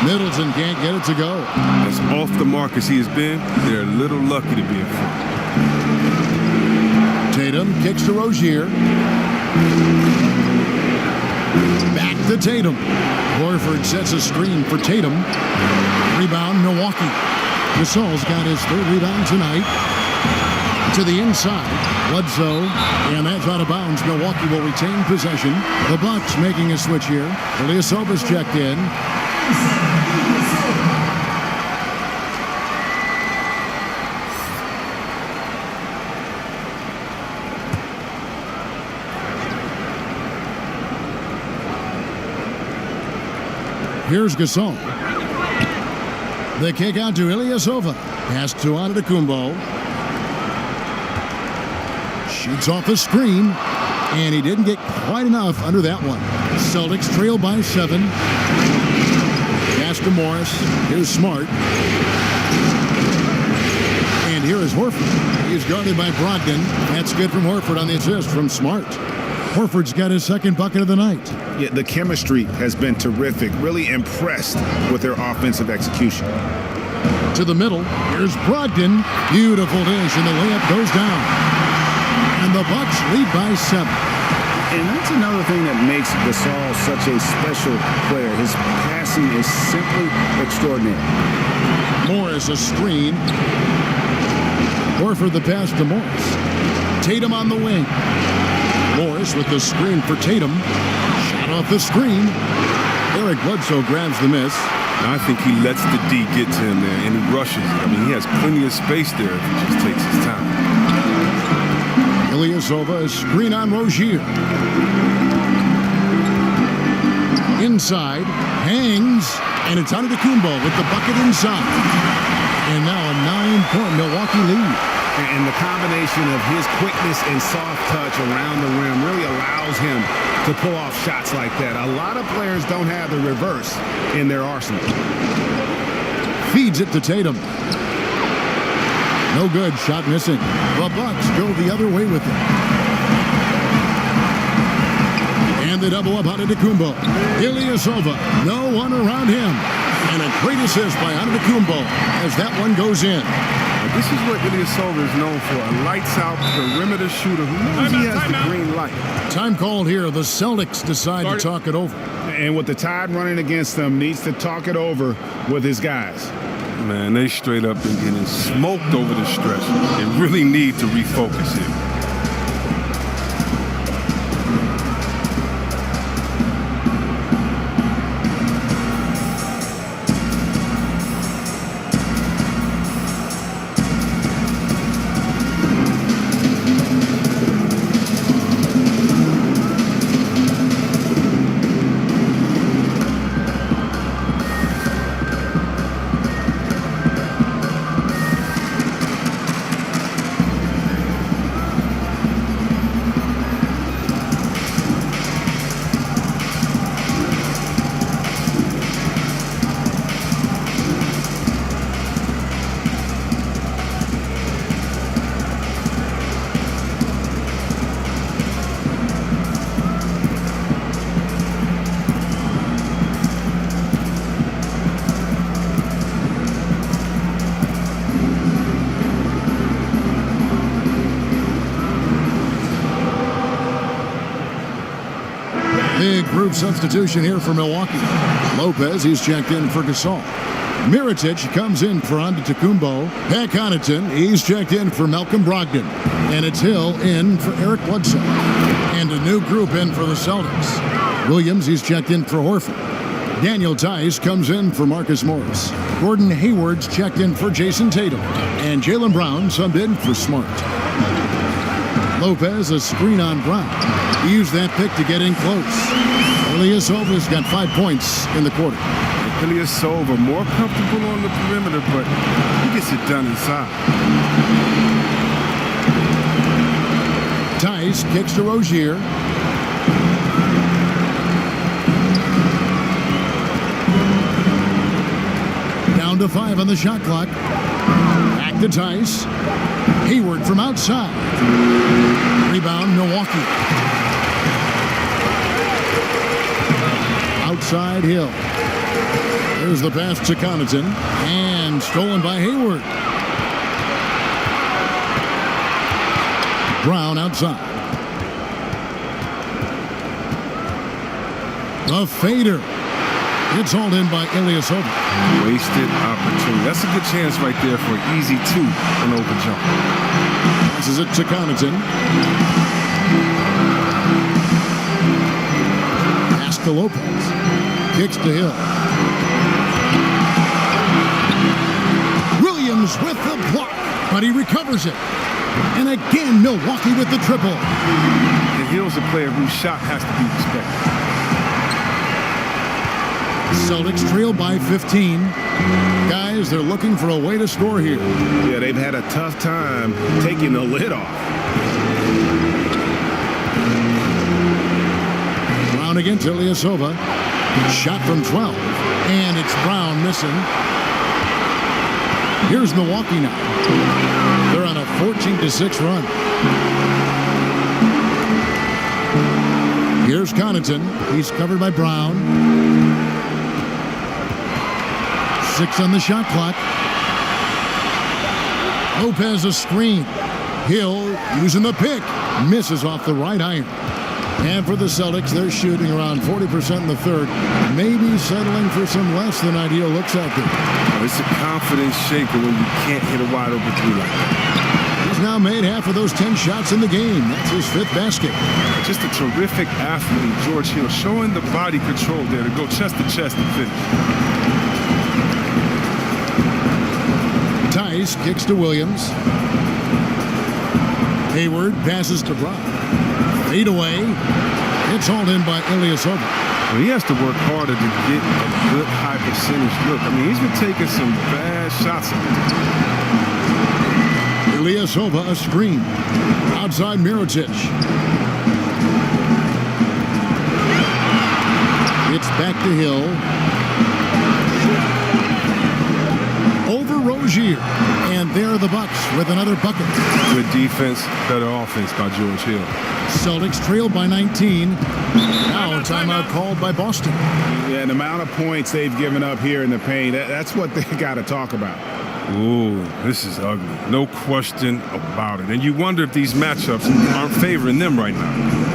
Middleton can't get it to go. As off the mark as he has been, they're a little lucky to be in front. Tatum kicks to Rozier. Back to Tatum. Horford sets a screen for Tatum. Rebound, Milwaukee. Gasol's got his third rebound tonight. To the inside. Bledsoe, and that's out of bounds. Milwaukee will retain possession. The Bucks making a switch here. Ilyasova's checked in. Here's Gasol. The kick out to Ilyasova. Pass to Antetokounmpo. Shoots off the screen, and he didn't get quite enough under that one. Celtics trail by 7. Pass to Morris. Here's Smart. And here is Horford. He's guarded by Brogdon. That's good from Horford on the assist from Smart. Horford's got his second bucket of the night. Yeah, the chemistry has been terrific. Really impressed with their offensive execution. To the middle. Here's Brogdon. Beautiful dish, and the layup goes down. And the Bucks lead by 7. And that's another thing that makes Gasol such a special player. His passing is simply extraordinary. Morris a screen. Horford the pass to Morris. Tatum on the wing. Morris with the screen for Tatum. Shot off the screen. Eric Bledsoe grabs the miss. I think he lets the D get to him there, and he rushes it. I mean, he has plenty of space there if he just takes his time. Ilyasova, a screen on Rozier. Inside, hangs, and it's Antetokounmpo with the bucket inside. And now a 9-point Milwaukee lead. And the combination of his quickness and soft touch around the rim really allows him to pull off shots like that. A lot of players don't have the reverse in their arsenal. Feeds it to Tatum. No good. Shot missing. The Bucks go the other way with it. And they double up Antetokounmpo. Ilyasova. No one around him. And a great assist by Antetokounmpo as that one goes in. This is what Ilyasova is known for. A lights-out perimeter shooter who knows he has the green light. Time called here. The Celtics decide to talk it over. And with the tide running against them, needs to talk it over with his guys. Man, they straight up been getting smoked over the stretch. They really need to refocus here. Big group substitution here for Milwaukee. Lopez, he's checked in for Gasol. Mirotic comes in for Antetokounmpo. Connaughton, he's checked in for Malcolm Brogdon. And it's Hill in for Eric Bledsoe. And a new group in for the Celtics. Williams, he's checked in for Horford. Daniel Tice comes in for Marcus Morris. Gordon Hayward's checked in for Jason Tatum. And Jaylen Brown subbed in for Smart. Lopez, a screen on Brown. He used that pick to get in close. Ilyasova's got 5 points in the quarter. Ilyasova more comfortable on the perimeter, but he gets it done inside. Tice kicks to Rozier. Down to 5 on the shot clock. Back to Tice. Hayward from outside. Rebound, Milwaukee. Outside Hill. There's the pass to Connaughton. And stolen by Hayward. Brown outside. The fader. It's hauled in by Ilyasova. Wasted opportunity. That's a good chance right there for an easy 2 and over jump. Passes it to Connaughton. Pass to Lopez. Kicks to Hill. Williams with the block, but he recovers it. And again, Milwaukee with the triple. And Hill's a player whose shot has to be respected. Celtics trail by 15. Guys, they're looking for a way to score here. Yeah, they've had a tough time taking the lid off. Brown against Ilyasova. Shot from 12. And it's Brown missing. Here's Milwaukee now. They're on a 14-6 run. Here's Connaughton. He's covered by Brown. 6 on the shot clock. Lopez a screen. Hill using the pick. Misses off the right iron. And for the Celtics, they're shooting around 40% in the third. Maybe settling for some less than ideal looks out there. It's a confidence shaker when you can't hit a wide open 3 like that. He's now made half of those 10 shots in the game. That's his 5th basket. Just a terrific athlete, George Hill, showing the body control there to go chest to chest and finish. Tice kicks to Williams. Hayward passes to Brown. Fade away. It's hauled in by Ilyasova. Well, he has to work harder to get a good high percentage look. I mean, he's been taking some bad shots. Ilyasova a screen. Outside Mirotic. It's back to Hill. Over Rozier. And there are the Bucks with another bucket. Good defense, better offense by George Hill. Celtics trailed by 19. Now a timeout called by Boston. Yeah, the amount of points they've given up here in the paint, that's what they got to talk about. Ooh, this is ugly. No question about it. And you wonder if these matchups aren't favoring them right now.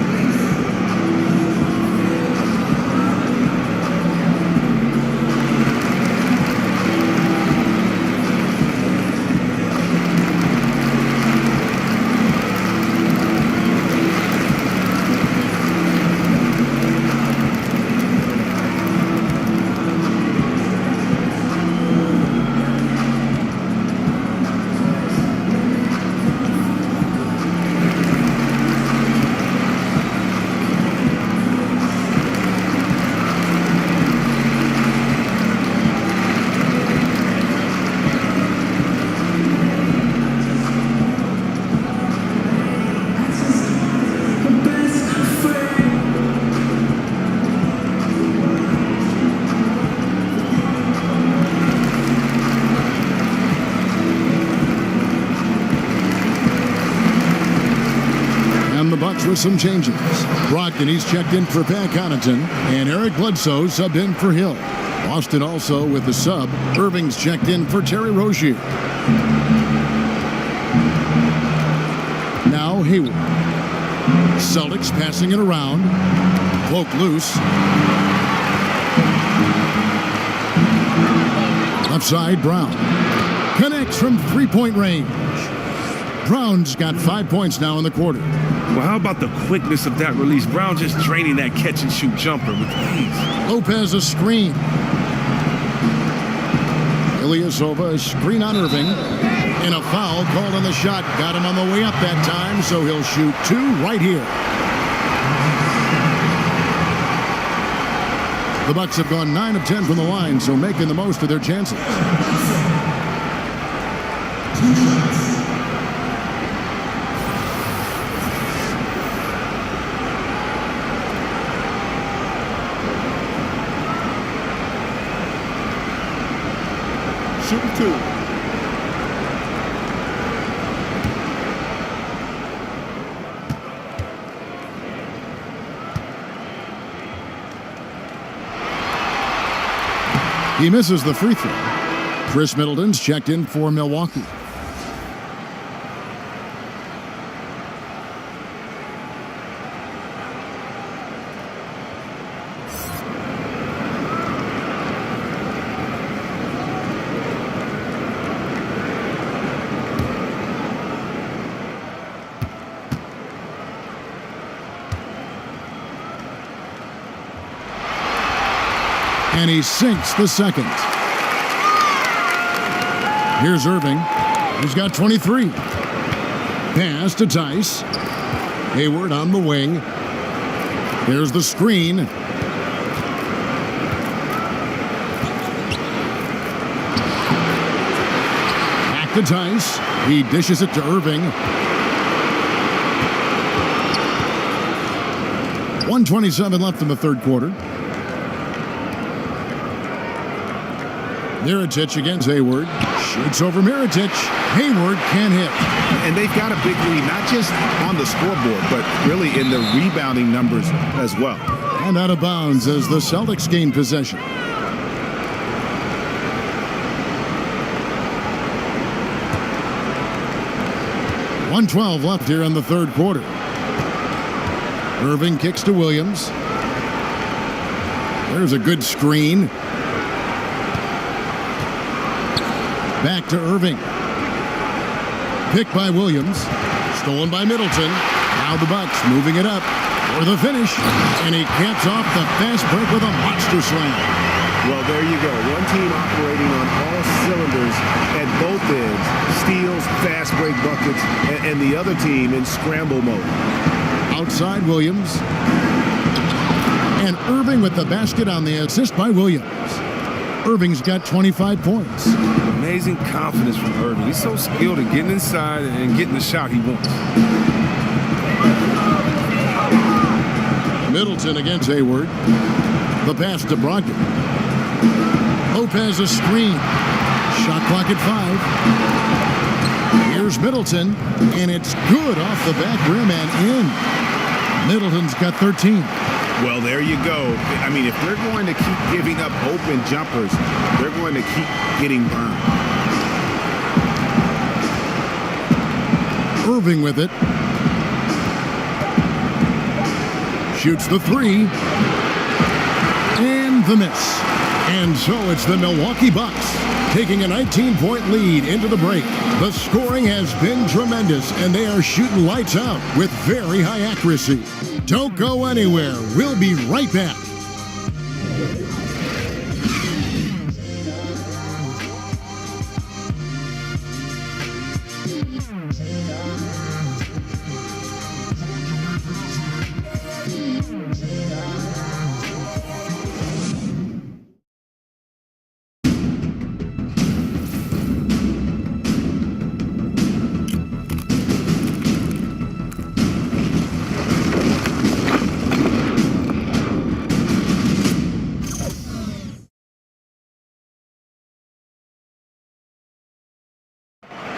With some changes. Brogdon, he's checked in for Pat Connaughton, and Eric Bledsoe subbed in for Hill. Boston also with the sub. Irving's checked in for Terry Rozier. Now Hayward. Celtics passing it around. Cloak loose. Left side, Brown. Connects from three-point range. Brown's got 5 points now in the quarter. Well, how about the quickness of that release? Brown just draining that catch-and-shoot jumper with ease. Lopez a screen. Ilyasova a screen on Irving. And a foul called on the shot. Got him on the way up that time, so he'll shoot 2 right here. The Bucks have gone 9 of 10 from the line, so making the most of their chances. Shooting 2. He misses the free throw. Chris Middleton's checked in for Milwaukee. And he sinks the second. Here's Irving. He's got 23. Pass to Tice. Hayward on the wing. Here's the screen. Back to Tice. He dishes it to Irving. 1:27 left in the third quarter. Mirotic against Hayward. Shoots over Mirotic. Hayward can't hit. And they've got a big lead, not just on the scoreboard, but really in the rebounding numbers as well. And out of bounds as the Celtics gain possession. .112 left here in the third quarter. Irving kicks to Williams. There's a good screen. Back to Irving. Picked by Williams. Stolen by Middleton. Now the Bucks moving it up for the finish. And he caps off the fast break with a monster slam. Well, there you go. One team operating on all cylinders at both ends. Steals, fast break buckets, and the other team in scramble mode. Outside Williams. And Irving with the basket on the assist by Williams. Irving's got 25 points. Amazing confidence from Irving. He's so skilled at getting inside and getting the shot he wants. Middleton against Hayward. The pass to Brogdon. Lopez a screen. Shot clock at 5. Here's Middleton, and it's good off the back rim and in. Middleton's got 13. Well, there you go. I mean, if they're going to keep giving up open jumpers, they're going to keep getting burned. Irving with it. Shoots the 3. And the miss. And so it's the Milwaukee Bucks taking a 19-point lead into the break. The scoring has been tremendous, and they are shooting lights out with very high accuracy. Don't go anywhere. We'll be right back.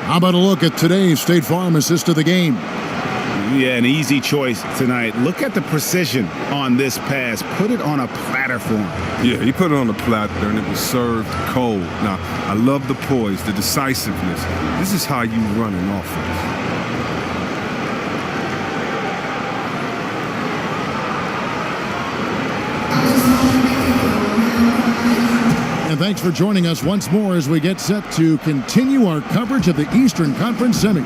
How about a look at today's State Farm assist of the game? Yeah, an easy choice tonight. Look at the precision on this pass. Put it on a platter for him. Yeah, he put it on a platter, and it was served cold. Now, I love the poise, the decisiveness. This is how you run an offense. And thanks for joining us once more as we get set to continue our coverage of the Eastern Conference semis.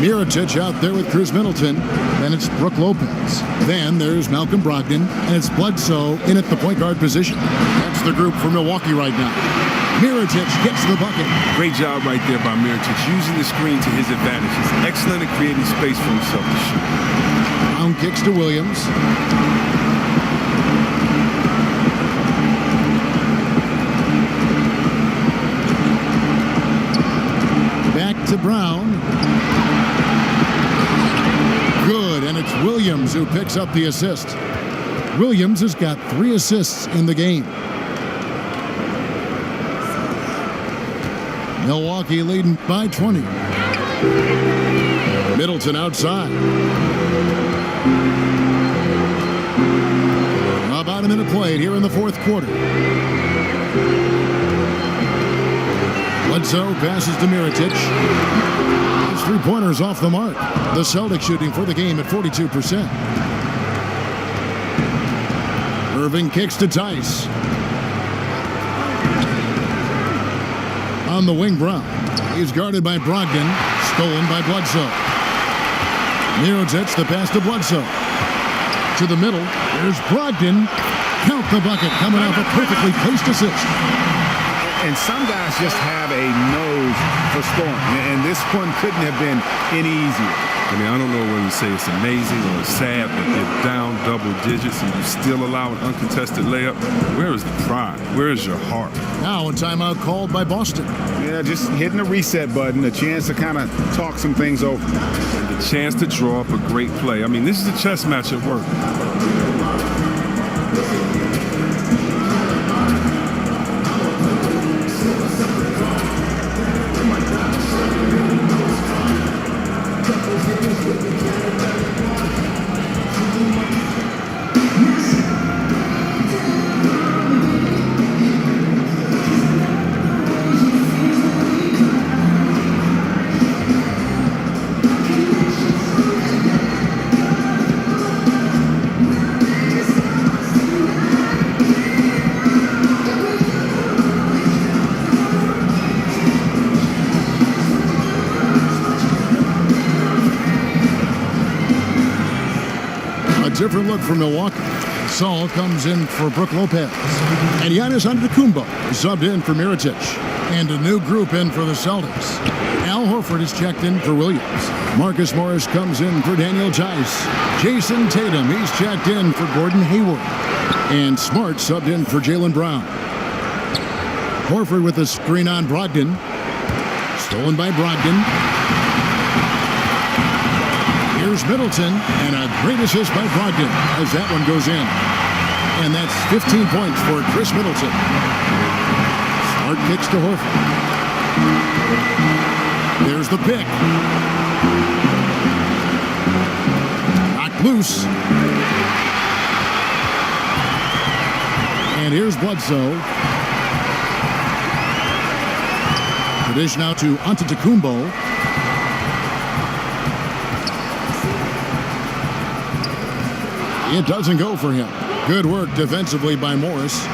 Mirotic out there with Chris Middleton. Then it's Brook Lopez. Then there's Malcolm Brogdon. And it's Bledsoe in at the point guard position. That's the group for Milwaukee right now. Mirotic gets the bucket. Great job right there by Mirotic, using the screen to his advantage. He's excellent at creating space for himself to shoot. Brown kicks to Williams. around. Good, and it's Williams who picks up the assist. Williams has got 3 assists in the game. Milwaukee leading by 20. Middleton outside. About a minute played here in the fourth quarter. Bledsoe passes to Mirotic. His 3-pointers off the mark. The Celtics shooting for the game at 42%. Irving kicks to Tice. On the wing, Brown. He's guarded by Brogdon. Stolen by Bledsoe. Mirotic, the pass to Bledsoe. To the middle. There's Brogdon. Count the bucket. Coming off a perfectly placed assist. And some guys just have a nose for scoring. And this one couldn't have been any easier. I mean, I don't know whether to say it's amazing or it's sad, but you're down double digits and you still allow an uncontested layup. Where is the pride? Where is your heart? Now a timeout called by Boston. Yeah, just hitting the reset button, a chance to kind of talk some things over. And the chance to draw up a great play. I mean, this is a chess match at work. Different look for Milwaukee. Saul comes in for Brook Lopez. And Giannis Antetokounmpo subbed in for Mirotic. And a new group in for the Celtics. Al Horford is checked in for Williams. Marcus Morris comes in for Daniel Tice. Jason Tatum, he's checked in for Gordon Hayward. And Smart subbed in for Jaylen Brown. Horford with a screen on Brogdon. Stolen by Brogdon. Here's Middleton, and a great assist by Brogdon as that one goes in. And that's 15 points for Chris Middleton. Smart kicks to Horford. There's the pick. Knocked loose. And here's Bledsoe. The dish now to Antetokounmpo. It doesn't go for him. Good work defensively by Morris.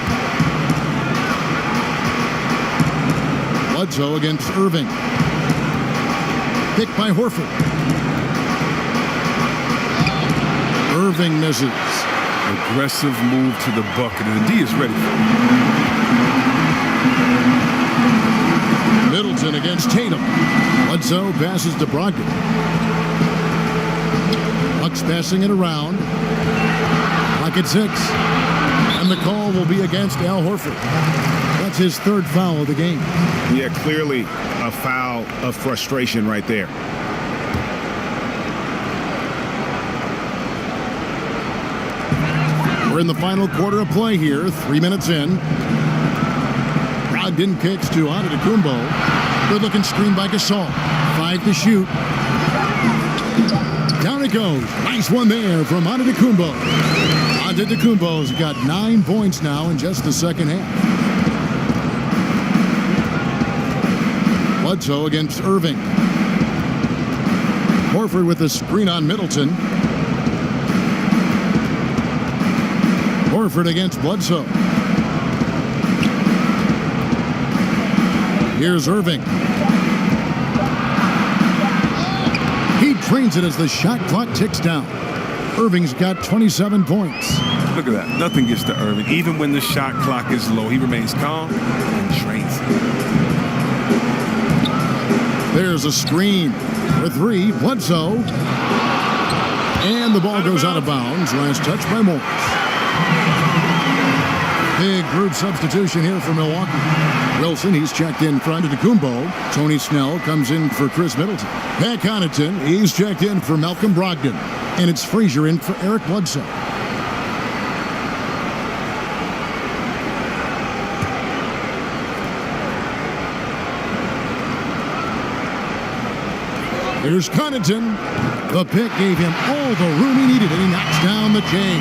Bledsoe against Irving. Picked by Horford. Irving misses. Aggressive move to the bucket, and the D is ready for it. Middleton against Tatum. Bledsoe passes to Brogdon. Bucks passing it around. Pocket 6. And the call will be against Al Horford. That's his 3rd foul of the game. Yeah, clearly a foul of frustration right there. We're in the final quarter of play here. 3 minutes in. Brogdon kicks to Antetokounmpo. Good looking screen by Gasol. 5 to shoot. Down it goes. Nice one there from Antetokounmpo. Antetokounmpo's got 9 points now in just the second half. Bledsoe against Irving. Horford with the screen on Middleton. Horford against Bledsoe. Here's Irving. He drains it as the shot clock ticks down. Irving's got 27 points. Look at that. Nothing gets to Irving. Even when the shot clock is low, he remains calm and drains it. There's a screen for 3. Bledsoe. And the ball goes out of bounds. Last touch by Morris. Big improved substitution here for Milwaukee. Wilson, he's checked in front of Kumbo. Tony Snell comes in for Chris Middleton. Pat Connaughton, he's checked in for Malcolm Brogdon. And it's Frazier in for Eric Bledsoe. Here's Connaughton. The pick gave him all the room he needed, and he knocks down the chain.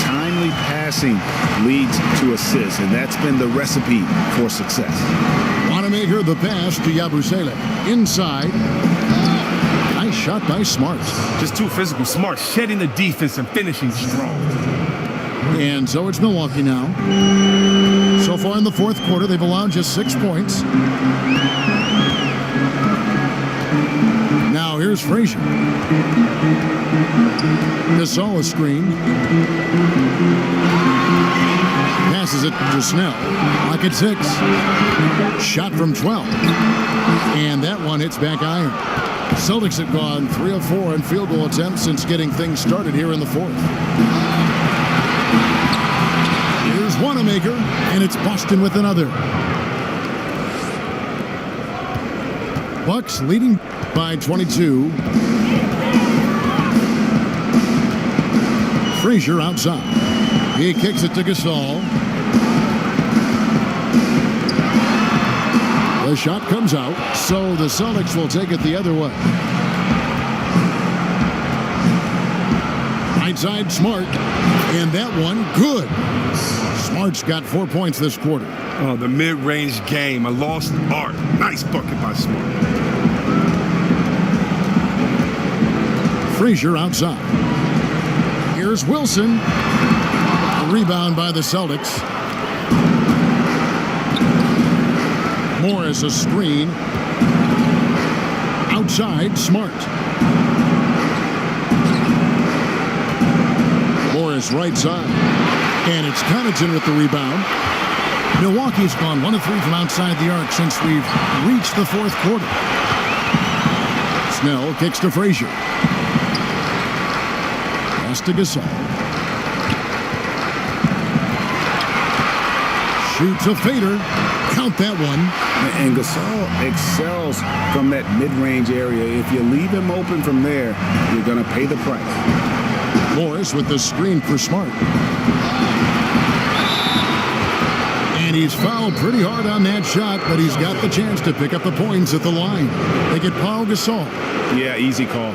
Timely passing leads to assists, and that's been the recipe for success. Wanamaker the pass to Yabusele. Inside. Nice shot by Smart. Just too physical. Smart shedding the defense and finishing strong. And so it's Milwaukee now. So far in the fourth quarter, they've allowed just 6 points. Now here's Frazier. Gasol is screened. Passes it to Snell. Clock at 6. Shot from 12. And that one hits back iron. Celtics have gone 3 of 4 in field goal attempts since getting things started here in the fourth. Here's Wanamaker, and it's Boston with another. Bucks leading by 22. Frazier outside. He kicks it to Gasol. The shot comes out, so the Celtics will take it the other way. Right side, Smart. And that one, good. Smart's got 4 points this quarter. Oh, the mid-range game, a lost art. Nice bucket by Smart. Frazier outside. Here's Wilson. A rebound by the Celtics. Morris a screen. Outside, Smart. Morris right side. And it's Connaughton with the rebound. Milwaukee's gone 1 of 3 from outside the arc since we've reached the fourth quarter. Snell kicks to Frazier. Pass to Gasol. Shoots a fader. Count that one. And Gasol excels from that mid-range area. If you leave him open from there, you're going to pay the price. Morris with the screen for Smart. And he's fouled pretty hard on that shot, but he's got the chance to pick up the points at the line. They get Paul Gasol. Yeah, easy call.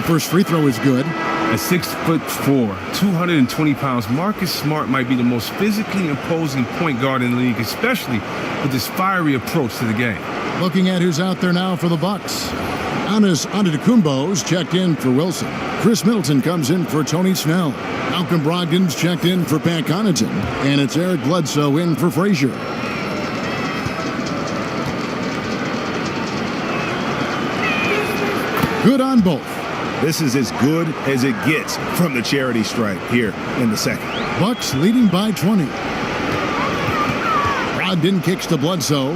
First free throw is good. At 6'4", 220 pounds, Marcus Smart might be the most physically imposing point guard in the league, especially with his fiery approach to the game. Looking at who's out there now for the Bucks. Antetokounmpo's checked in for Wilson. Chris Middleton comes in for Tony Snell. Malcolm Brogdon's checked in for Pat Connaughton. And it's Eric Bledsoe in for Frazier. Good on both. This is as good as it gets from the charity stripe here in the second. Bucks leading by 20. Brogdon kicks to Bledsoe.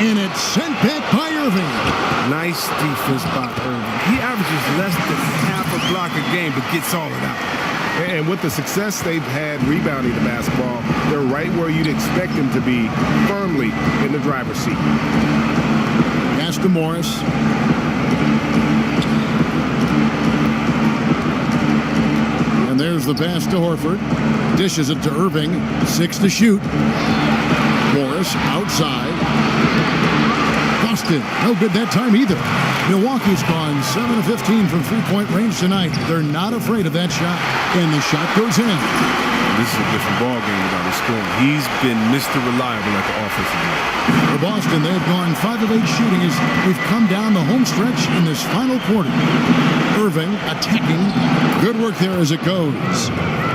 And it's sent back by Irving. Nice defense by Irving. He averages less than half a block a game, but gets all it out. And with the success they've had rebounding the basketball, they're right where you'd expect them to be, firmly in the driver's seat. Pass to Morris. And there's the pass to Horford. Dishes it to Irving. 6 to shoot. Morris outside. Boston, no good that time either. Milwaukee's gone 7 of 15 from three-point range tonight. They're not afraid of that shot. And the shot goes in. this is a different ball game without his scoring. He's been Mr. Reliable at the offensive end. For Boston, they've gone 5 of 8 shooting as we've come down the home stretch in this final quarter. Irving attacking. Good work there as it goes.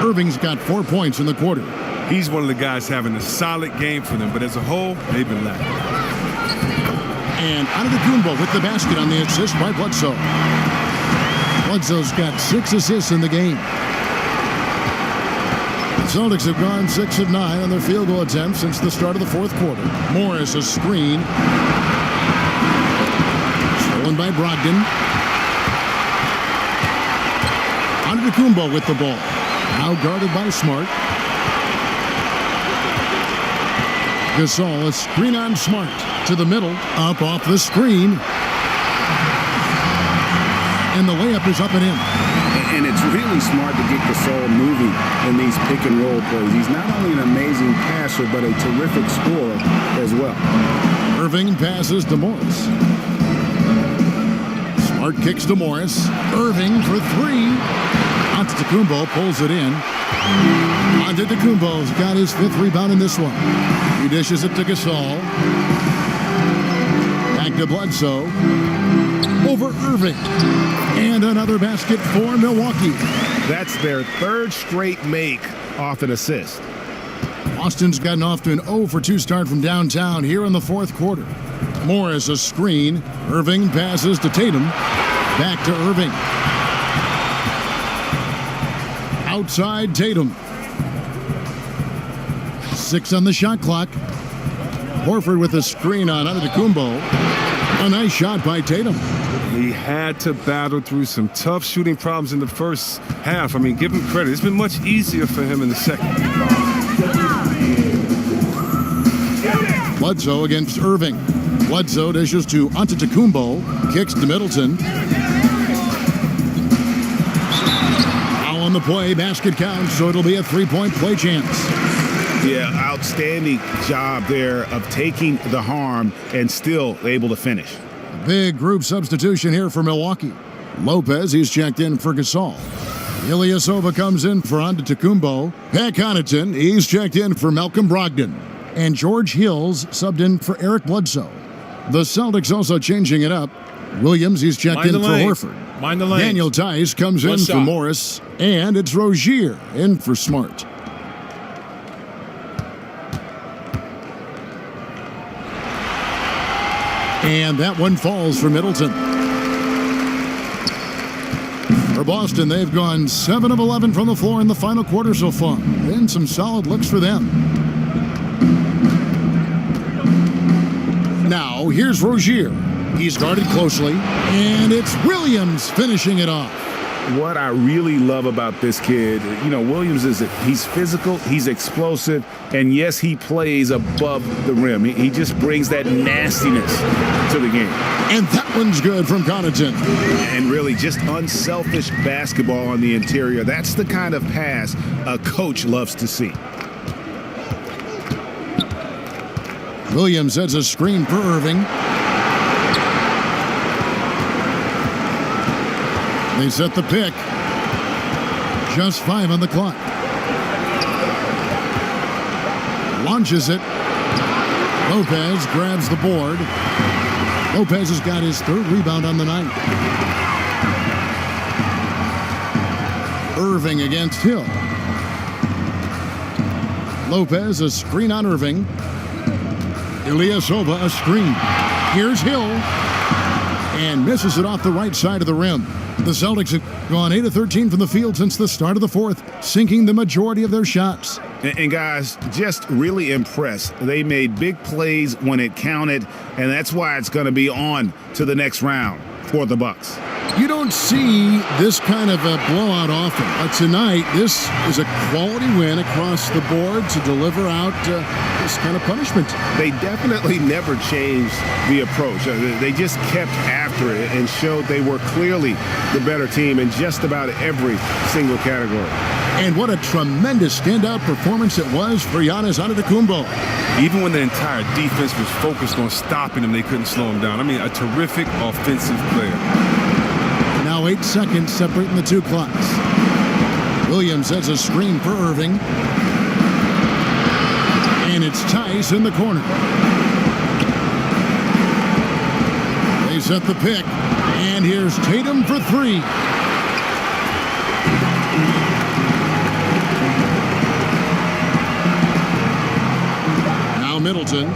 Irving's got 4 points in the quarter. He's one of the guys having a solid game for them, but as a whole, they've been lacking. And Antetokounmpo with the basket on the assist by Bledsoe. Bledsoe's got 6 assists in the game. The Celtics have gone 6 of 9 on their field goal attempts since the start of the fourth quarter. Morris a screen. Stolen by Brogdon. Antetokounmpo with the ball. Now guarded by Smart. Gasol, a screen on Smart. To the middle, up off the screen. And the layup is up and in. And it's really smart to get Gasol moving in these pick and roll plays. He's not only an amazing passer, but a terrific scorer as well. Irving passes to Morris. Smart kicks to Morris. Irving for 3. Antetokounmpo pulls it in. Antetokounmpo's got his 5th rebound in this one. He dishes it to Gasol. Back to Bledsoe. Over Irving. And another basket for Milwaukee. That's their 3rd straight make off an assist. Boston's gotten off to an 0 for 2 start from downtown here in the fourth quarter. Morris a screen. Irving passes to Tatum. Back to Irving. Outside Tatum. 6 on the shot clock. Horford with a screen on Antetokounmpo. A nice shot by Tatum. He had to battle through some tough shooting problems in the first half. I mean, give him credit. It's been much easier for him in the second. Bledsoe against Irving. Bledsoe dishes to Antetokounmpo. Kicks to Middleton. Now on the play, basket counts, so it'll be a 3-point play chance. Yeah, outstanding job there of taking the harm and still able to finish. Big group substitution here for Milwaukee. Lopez, he's checked in for Gasol. Ilyasova comes in for Antetokounmpo. Pat Connaughton, he's checked in for Malcolm Brogdon. And George Hills subbed in for Eric Bledsoe. The Celtics also changing it up. Williams, he's checked in for Horford. Mind the lane. Daniel Tice comes in for Morris. And it's Rozier in for Smart. And that one falls for Middleton. For Boston, they've gone 7 of 11 from the floor in the final quarter so far. And some solid looks for them. Now, here's Rozier. He's guarded closely. And it's Williams finishing it off. What I really love about this kid, Williams he's physical, he's explosive, and yes, he plays above the rim. He just brings that nastiness to the game. And that one's good from Connaughton. And really just unselfish basketball on the interior. That's the kind of pass a coach loves to see. Williams sets a screen for Irving. They set the pick. Just 5 on the clock. Launches it. Lopez grabs the board. Lopez has got his 3rd rebound on the night. Irving against Hill. Lopez a screen on Irving. Ilyasova a screen. Here's Hill. And misses it off the right side of the rim. The Celtics have gone 8 of 13 from the field since the start of the fourth, sinking the majority of their shots. And guys, just really impressed. They made big plays when it counted, and that's why it's going to be on to the next round for the Bucks. You don't see this kind of a blowout often, but tonight this is a quality win across the board to deliver out this kind of punishment. They definitely never changed the approach. They just kept after it and showed they were clearly the better team in just about every single category. And what a tremendous standout performance it was for Giannis Antetokounmpo. Even when the entire defense was focused on stopping him, they couldn't slow him down. I mean, a terrific offensive player. Now 8 seconds separating the two clocks. Williams has a screen for Irving. And it's Tice in the corner. They set the pick. And here's Tatum for three. Now Middleton.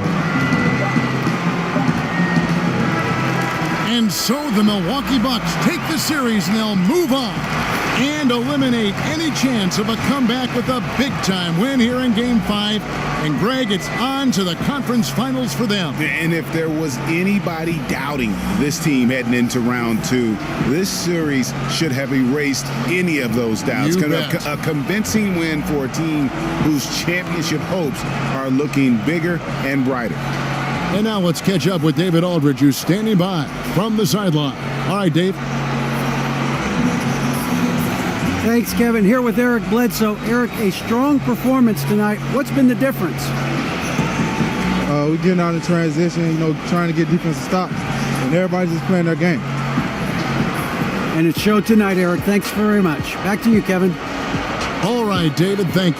And so the Milwaukee Bucks take the series and they'll move on and eliminate any chance of a comeback with a big-time win here in Game 5. And, Greg, it's on to the conference finals for them. And if there was anybody doubting this team heading into round 2, this series should have erased any of those doubts. A convincing win for a team whose championship hopes are looking bigger and brighter. And now let's catch up with David Aldridge, who's standing by from the sideline. All right, Dave. Thanks, Kevin. Here with Eric Bledsoe. Eric, a strong performance tonight. What's been the difference? We're getting out of transition, trying to get defensive stops. And everybody's just playing their game. And it showed tonight, Eric. Thanks very much. Back to you, Kevin. All right, David. Thank you.